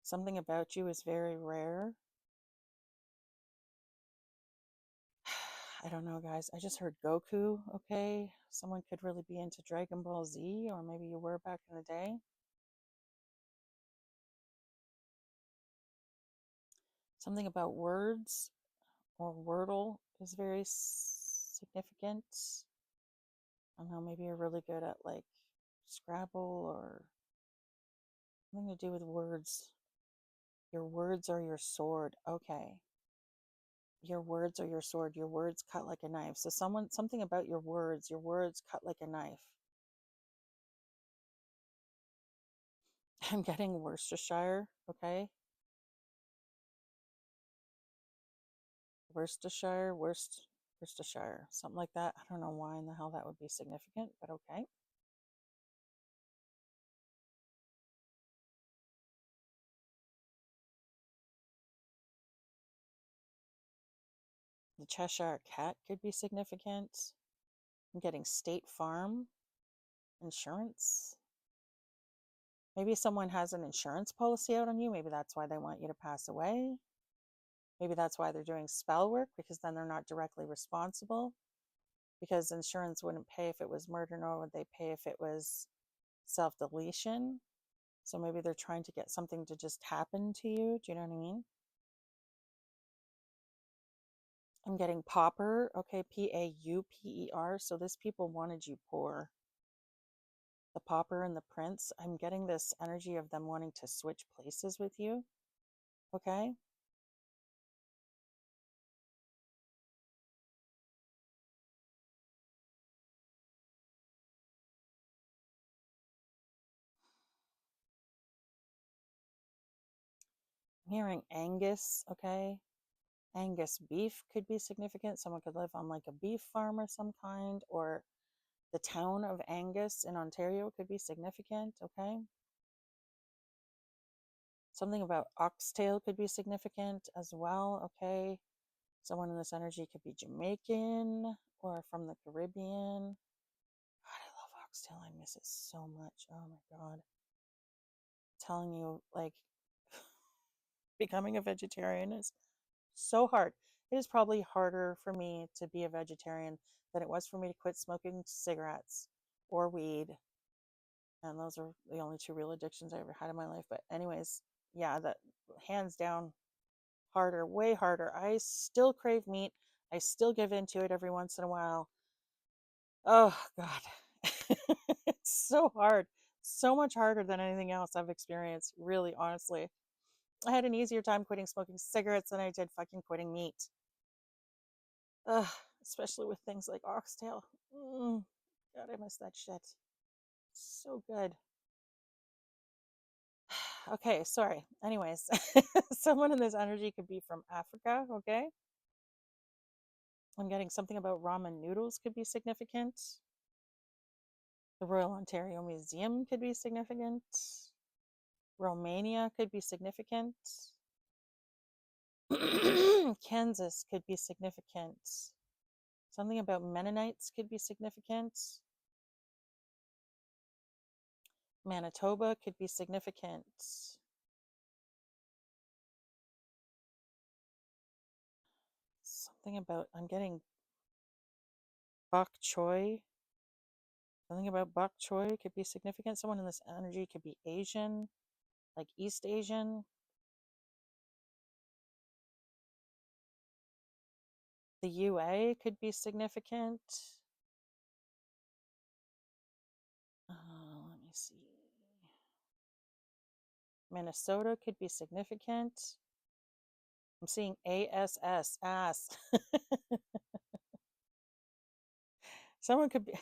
A: Something about you is very rare. I don't know, guys. I just heard Goku. Okay, someone could really be into Dragon Ball Z, or maybe you were back in the day. Something about words or Wordle is very significant. I don't know, maybe you're really good at like Scrabble or something to do with words. Your words are your sword. Okay. Your words are your sword. Your words cut like a knife. So something about your words cut like a knife. I'm getting Worcestershire. Okay. Worcestershire, something like that. I don't know why in the hell that would be significant, but okay. The Cheshire Cat could be significant. I'm getting State Farm insurance. Maybe someone has an insurance policy out on you. Maybe that's why they want you to pass away. Maybe that's why they're doing spell work, because then they're not directly responsible. Because insurance wouldn't pay if it was murder, nor would they pay if it was self-deletion. So maybe they're trying to get something to just happen to you. Do you know what I mean? I'm getting pauper. Okay, Pauper. So this people wanted you poor. The pauper and the prince. I'm getting this energy of them wanting to switch places with you. Okay. I'm hearing Angus, okay? Angus beef could be significant. Someone could live on like a beef farm or some kind, or the town of Angus in Ontario could be significant, okay? Something about oxtail could be significant as well, okay? Someone in this energy could be Jamaican or from the Caribbean. God, I love oxtail. I miss it so much. Oh my God. I'm telling you, like, becoming a vegetarian is so hard. It is probably harder for me to be a vegetarian than it was for me to quit smoking cigarettes or weed. And those are the only two real addictions I ever had in my life. But, anyways, yeah, that hands down harder, way harder. I still crave meat. I still give into it every once in a while. Oh, God. It's so hard. So much harder than anything else I've experienced, really, honestly. I had an easier time quitting smoking cigarettes than I did fucking quitting meat. Ugh, especially with things like oxtail. God, I miss that shit. So good. Okay, sorry. Anyways, someone in this energy could be from Africa, okay? I'm getting something about ramen noodles could be significant. The Royal Ontario Museum could be significant. Romania could be significant. Kansas could be significant. Something about Mennonites could be significant. Manitoba could be significant. Something about, I'm getting bok choy. Something about bok choy could be significant. Someone in this energy could be Asian, like East Asian. The UA could be significant. Let me see. Minnesota could be significant. I'm seeing ASS, ass. Someone could be,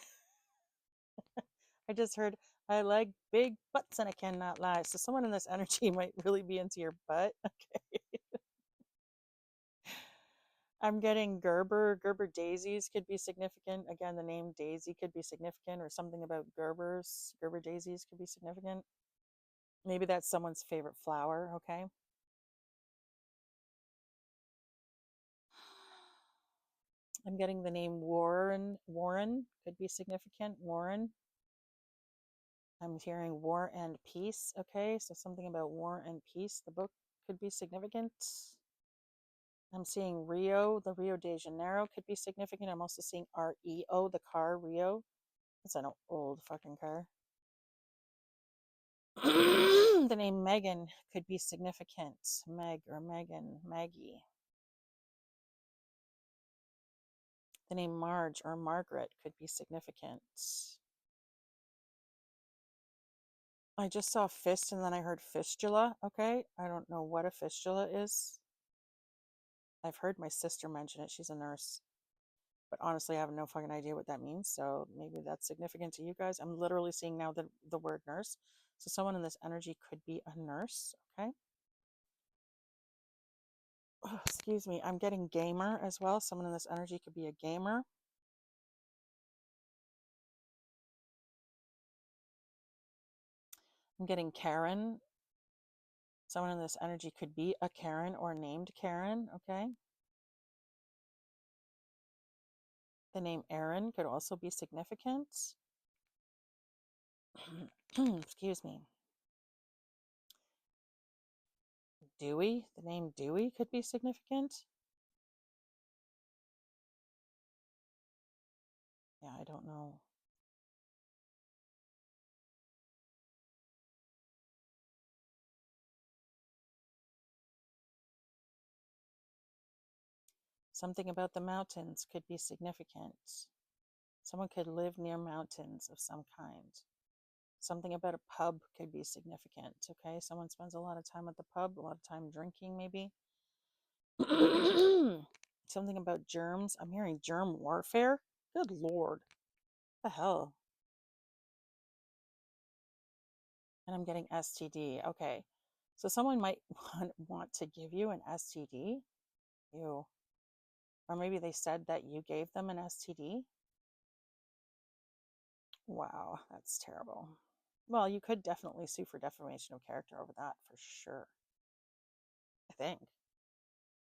A: I just heard, I like big butts and I cannot lie. So someone in this energy might really be into your butt. Okay. I'm getting Gerber. Gerber daisies could be significant. Again, the name Daisy could be significant, or something about Gerbers. Gerber daisies could be significant. Maybe that's someone's favorite flower, okay? I'm getting the name Warren. Warren could be significant. Warren. I'm hearing War and Peace, okay? So something about War and Peace. The book could be significant. I'm seeing Rio, the Rio de Janeiro could be significant. I'm also seeing REO, the car Rio. It's an old fucking car. The name Megan could be significant. Meg or Megan, Maggie. The name Marge or Margaret could be significant. I just saw fist and then I heard fistula. Okay. I don't know what a fistula is. I've heard my sister mention it. She's a nurse. But honestly, I have no fucking idea what that means. So maybe that's significant to you guys. I'm literally seeing now the word nurse. So someone in this energy could be a nurse. Okay. Oh, excuse me. I'm getting gamer as well. Someone in this energy could be a gamer. I'm getting Karen. Someone in this energy could be a Karen or named Karen. Okay. The name Aaron could also be significant. Excuse me. Dewey, the name Dewey could be significant. Yeah, I don't know. Something about the mountains could be significant. Someone could live near mountains of some kind. Something about a pub could be significant. Okay, someone spends a lot of time at the pub, a lot of time drinking, maybe. Something about germs. I'm hearing germ warfare. Good Lord. What the hell? And I'm getting STD. Okay. So someone might want to give you an STD. Ew. Or maybe they said that you gave them an STD. Wow, that's terrible. Well, you could definitely sue for defamation of character over that for sure. I think,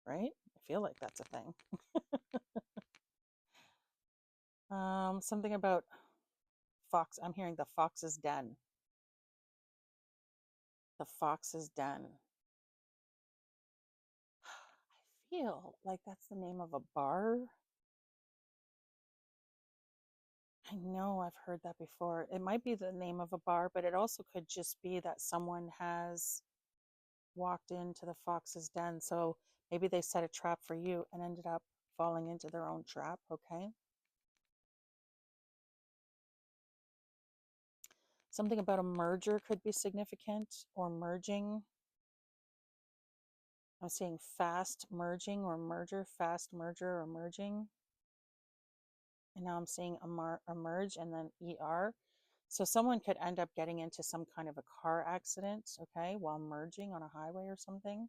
A: right? I feel like that's a thing. Something about fox. I'm hearing the fox's den. The fox's den. I feel like that's the name of a bar. I know I've heard that before. It might be the name of a bar, but it also could just be that someone has walked into the fox's den. So maybe they set a trap for you and ended up falling into their own trap. Okay. Something about a merger could be significant, or merging. I'm seeing fast merging or merger, fast merger or merging. And now I'm seeing emerge and then ER. So someone could end up getting into some kind of a car accident, okay, while merging on a highway or something.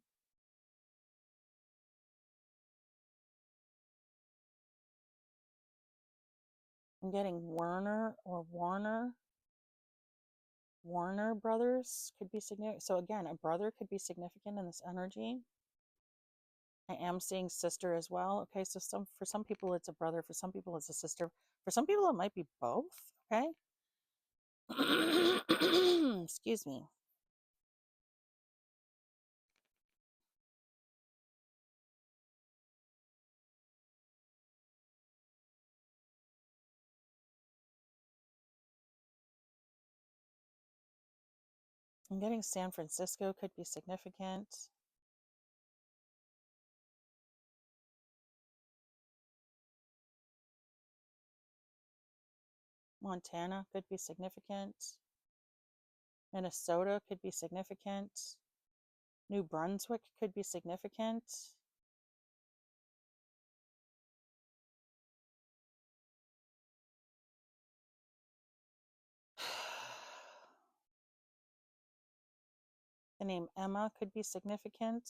A: I'm getting Werner or Warner. Warner brothers could be significant. So again, a brother could be significant in this energy. I am seeing sister as well. Okay, so for some people it's a brother, for some people it's a sister, for some people it might be both. Okay. Excuse me. I'm getting San Francisco could be significant. Montana could be significant. Minnesota could be significant. New Brunswick could be significant. The name Emma could be significant.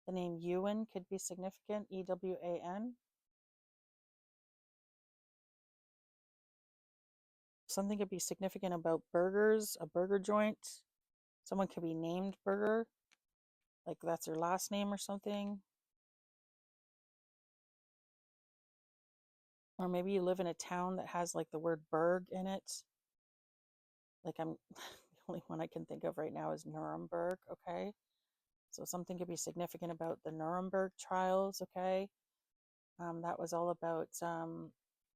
A: The name Ewan could be significant, EWAN. Something could be significant about burgers, a burger joint. Someone could be named Burger, like that's their last name or something. Or maybe you live in a town that has like the word Berg in it. Like I'm the only one I can think of right now is Nuremberg, okay? So something could be significant about the Nuremberg trials, okay? That was all about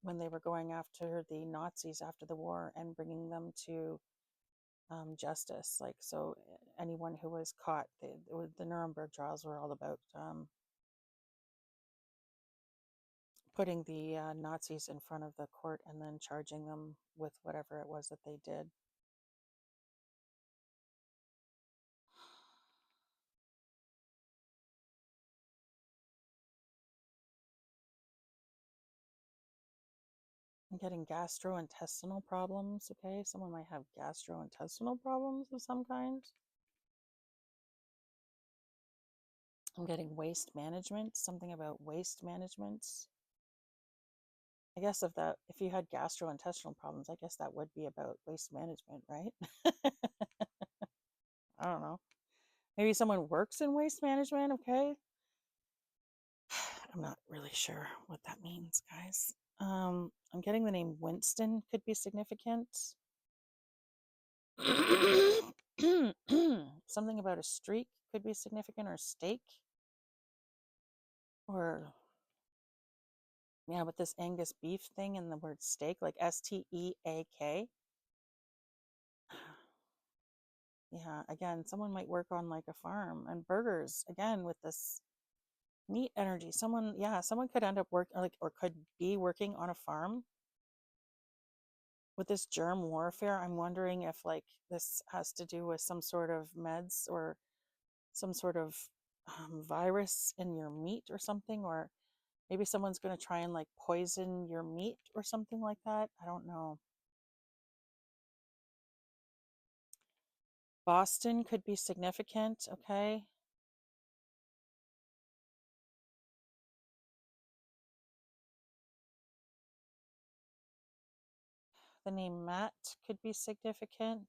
A: when they were going after the Nazis after the war and bringing them to justice. Like, so anyone who was caught, the Nuremberg trials were all about putting the Nazis in front of the court and then charging them with whatever it was that they did. I'm getting gastrointestinal problems, okay? Someone might have gastrointestinal problems of some kind. I'm getting waste management, something about waste management. I guess if you had gastrointestinal problems, I guess that would be about waste management, right? I don't know. Maybe someone works in waste management, okay? I'm not really sure what that means, guys. I'm getting the name Winston could be significant. Something about a streak could be significant, or steak. Or, yeah, with this Angus beef thing and the word steak, like STEAK. Yeah, again, someone might work on like a farm. And burgers, again, with this meat energy. Someone could end up or could be working on a farm with this germ warfare. I'm wondering if like this has to do with some sort of meds or some sort of virus in your meat or something, or maybe someone's going to try and like poison your meat or something like that. I don't know. Boston could be significant, okay? The name Matt could be significant.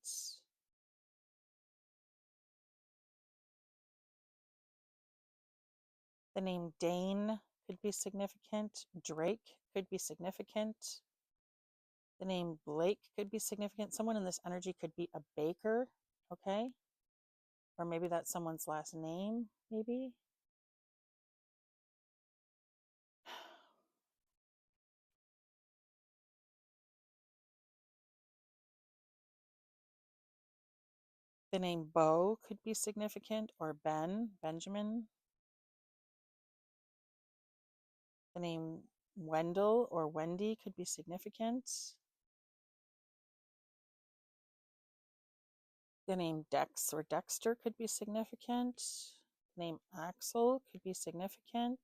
A: The name Dane could be significant. Drake could be significant. The name Blake could be significant. Someone in this energy could be a baker, okay? Or maybe that's someone's last name, maybe. The name Bo could be significant, or Benjamin. The name Wendell or Wendy could be significant. The name Dex or Dexter could be significant. The name Axel could be significant.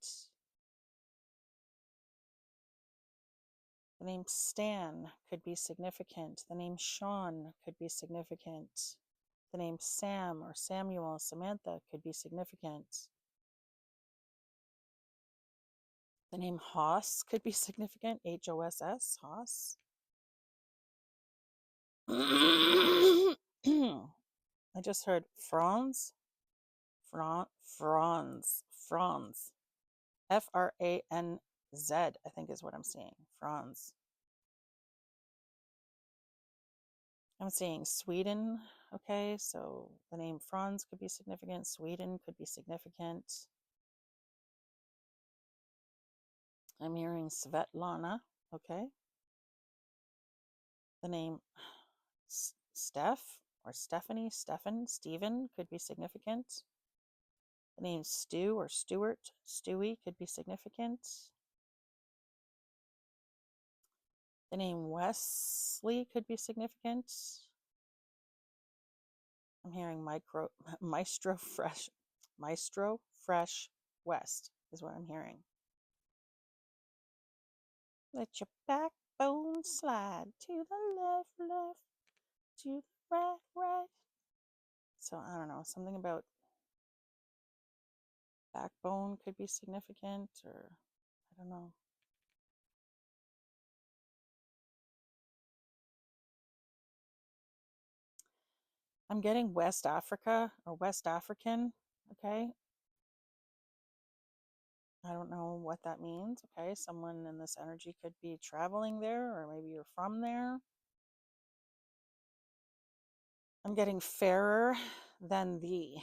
A: The name Stan could be significant. The name Sean could be significant. The name Sam or Samuel, Samantha could be significant. The name Hoss could be significant. Hoss, Hoss. I just heard Franz. Franz. Franz, I think is what I'm seeing. Franz. I'm seeing Sweden. Okay, so the name Franz could be significant. Sweden could be significant. I'm hearing Svetlana. Okay. The name Steph or Stephanie, Stephen could be significant. The name Stu or Stuart, Stewie could be significant. The name Wesley could be significant. I'm hearing Maestro Fresh West is what I'm hearing. Let your backbone slide to the left, to the right. So I don't know, something about backbone could be significant, or I don't know. I'm getting West Africa or West African, okay? I don't know what that means, okay? Someone in this energy could be traveling there, or maybe you're from there. I'm getting fairer than thee,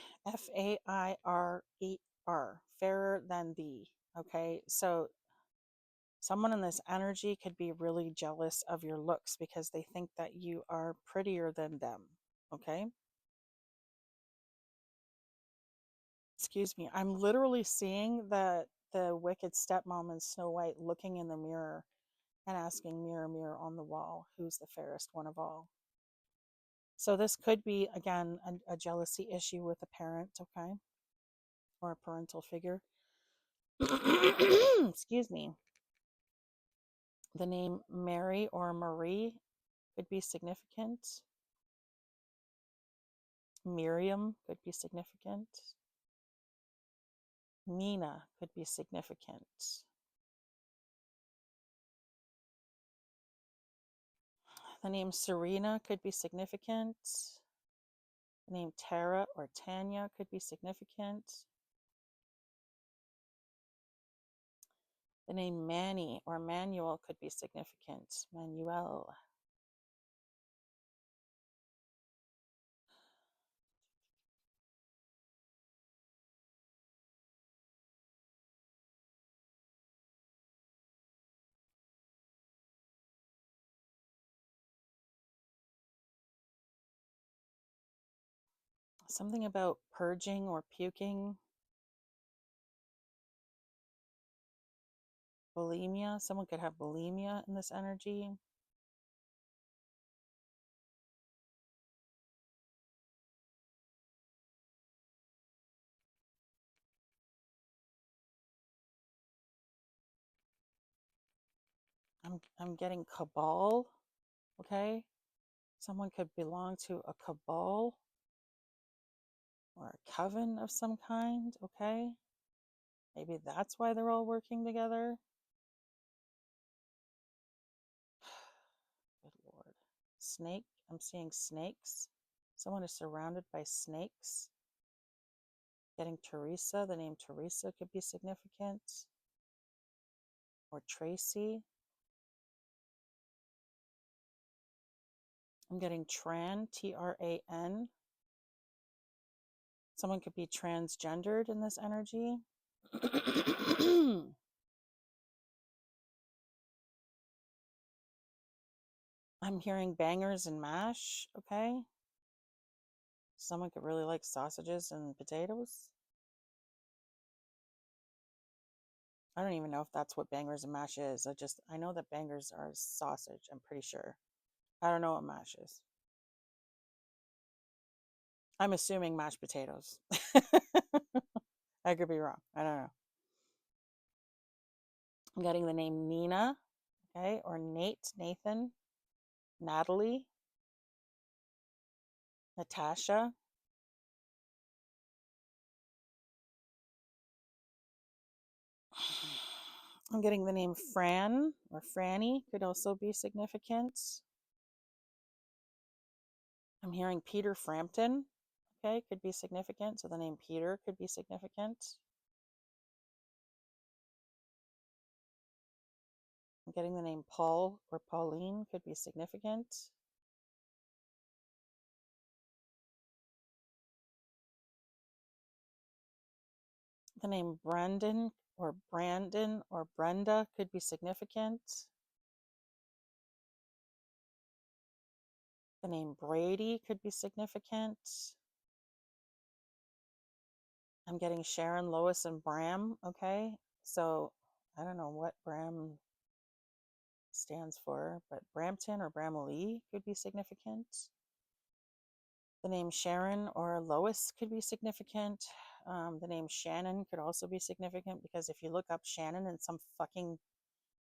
A: Fairer, fairer than thee, okay? So someone in this energy could be really jealous of your looks because they think that you are prettier than them, okay? Excuse me, I'm literally seeing the wicked stepmom in Snow White looking in the mirror and asking, mirror, mirror on the wall, who's the fairest one of all? So this could be, again, a jealousy issue with a parent, okay? Or a parental figure. Excuse me. The name Mary or Marie could be significant. Miriam could be significant. Mina could be significant. The name Serena could be significant. The name Tara or Tanya could be significant. The name Manny or Manuel could be significant. Manuel. Something about purging or puking. Bulimia. Someone could have bulimia in this energy. I'm getting cabal. Okay. Someone could belong to a cabal. coven of some kind, okay? Maybe that's why they're all working together. Good Lord. Snake, I'm seeing snakes. Someone is surrounded by snakes. Getting Teresa, the name Teresa could be significant. Or Tracy. I'm getting Tran, Tran. Someone could be transgendered in this energy. I'm hearing bangers and mash, okay? Someone could really like sausages and potatoes. I don't even know if that's what bangers and mash is. I know that bangers are sausage, I'm pretty sure. I don't know what mash is. I'm assuming mashed potatoes. I could be wrong. I don't know. I'm getting the name Nina, okay, or Nate, Nathan, Natalie, Natasha. I'm getting the name Fran or Franny, could also be significant. I'm hearing Peter Frampton, okay, could be significant. So the name Peter could be significant. I'm getting the name Paul or Pauline, could be significant. The name Brandon or Brenda could be significant. The name Brady could be significant. I'm getting Sharon, Lois, and Bram, okay? So I don't know what Bram stands for, but Brampton or Bramley could be significant. The name Sharon or Lois could be significant. The name Shannon could also be significant because if you look up Shannon in some fucking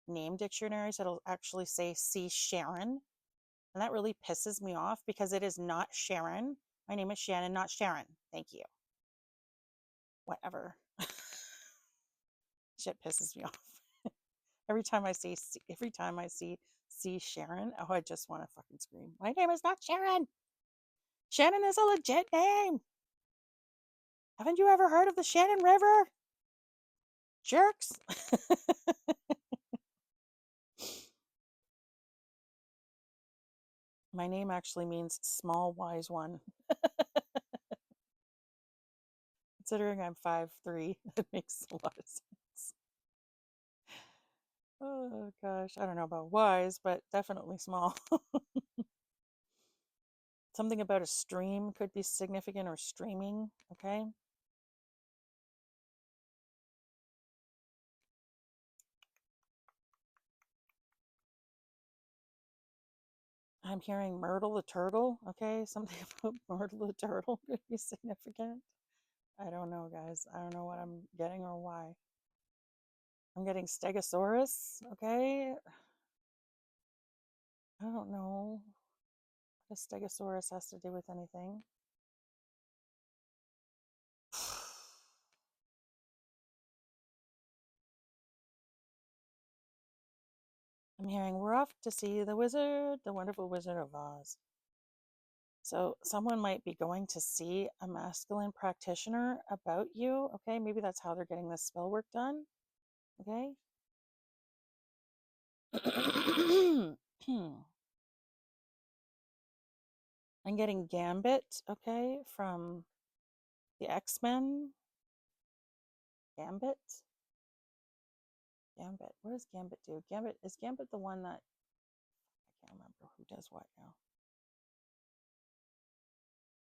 A: name dictionaries, it'll actually say see Sharon. And that really pisses me off because it is not Sharon. My name is Shannon, not Sharon. Thank you. Whatever. Shit pisses me off. every time I see Sharon, oh, I just want to fucking scream. My name is not Sharon. Shannon is a legit name. Haven't you ever heard of the Shannon River? Jerks. My name actually means small wise one. Considering I'm 5'3", that makes a lot of sense. Oh gosh, I don't know about wise, but definitely small. Something about a stream could be significant, or streaming, okay? I'm hearing Myrtle the turtle, okay? Something about Myrtle the turtle could be significant. I don't know, guys. I don't know what I'm getting or why. I'm getting Stegosaurus, okay? I don't know what a Stegosaurus has to do with anything. I'm hearing we're off to see the wizard, the wonderful Wizard of Oz. So someone might be going to see a masculine practitioner about you, okay? Maybe that's how they're getting this spell work done, okay? I'm getting Gambit, okay, from the X-Men. Gambit? Gambit. What does Gambit do? Is Gambit the one that I can't remember who does what now.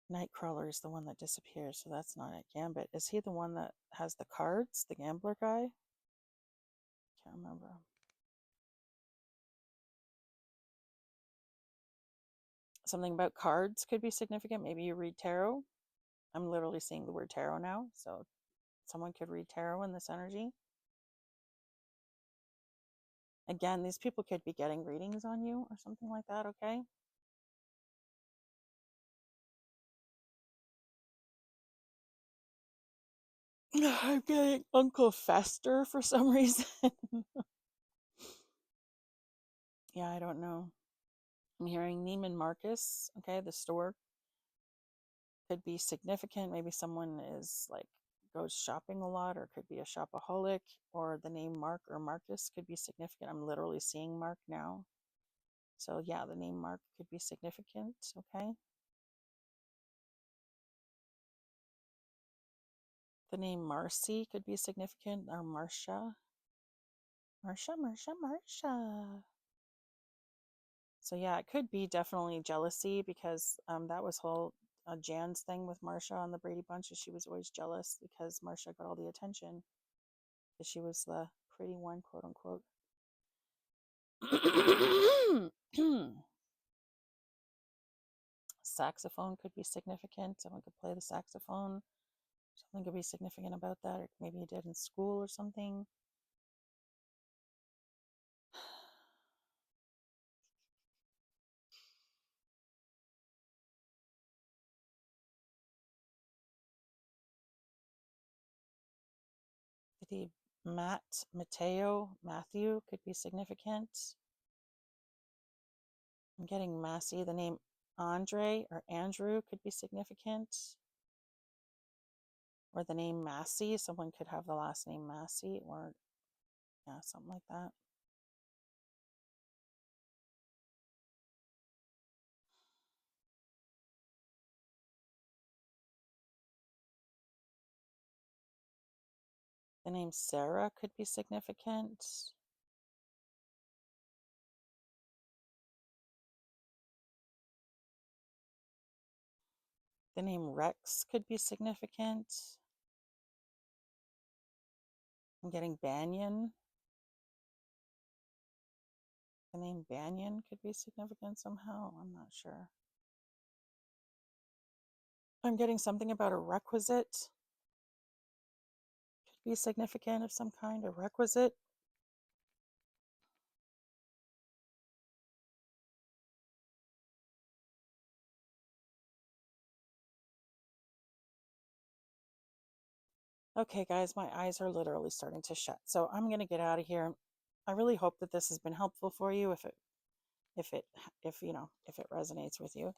A: Nightcrawler is the one that disappears, so that's not it. Gambit. Is he the one that has the cards? The gambler guy? Can't remember. Something about cards could be significant. Maybe you read tarot. I'm literally seeing the word tarot now, so someone could read tarot in this energy. Again, these people could be getting readings on you or something like that, okay? I'm getting Uncle Fester for some reason. Yeah, I don't know. I'm hearing Neiman Marcus. Okay, the store could be significant. Maybe someone is like goes shopping a lot, or could be a shopaholic, or the name Mark or Marcus could be significant. I'm literally seeing Mark now. So yeah, the name Mark could be significant. Okay. The name Marcy could be significant, or Marcia. Marcia, Marcia, Marcia. So yeah, it could be definitely jealousy, because that was whole Jan's thing with Marcia on the Brady Bunch, is she was always jealous because Marcia got all the attention because she was the pretty one, quote unquote. Saxophone could be significant. Someone could play the saxophone. Something could be significant about that, or maybe you did in school or something. The Matthew could be significant. I'm getting Massey. The name Andre or Andrew could be significant. Or the name Massey. Someone could have the last name Massey, or yeah, something like that. The name Sarah could be significant. The name Rex could be significant. I'm getting Banyan. The name Banyan could be significant somehow. I'm not sure. I'm getting something about a requisite. Could be significant of some kind, a requisite. Okay, guys, my eyes are literally starting to shut. So I'm going to get out of here. I really hope that this has been helpful for you. If it if it resonates with you,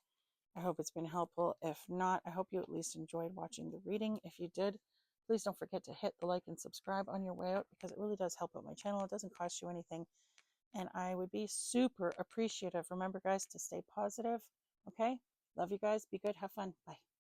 A: I hope it's been helpful. If not, I hope you at least enjoyed watching the reading. If you did, please don't forget to hit the like and subscribe on your way out, because it really does help out my channel. It doesn't cost you anything, and I would be super appreciative. Remember, guys, to stay positive. Okay? Love you guys. Be good. Have fun. Bye.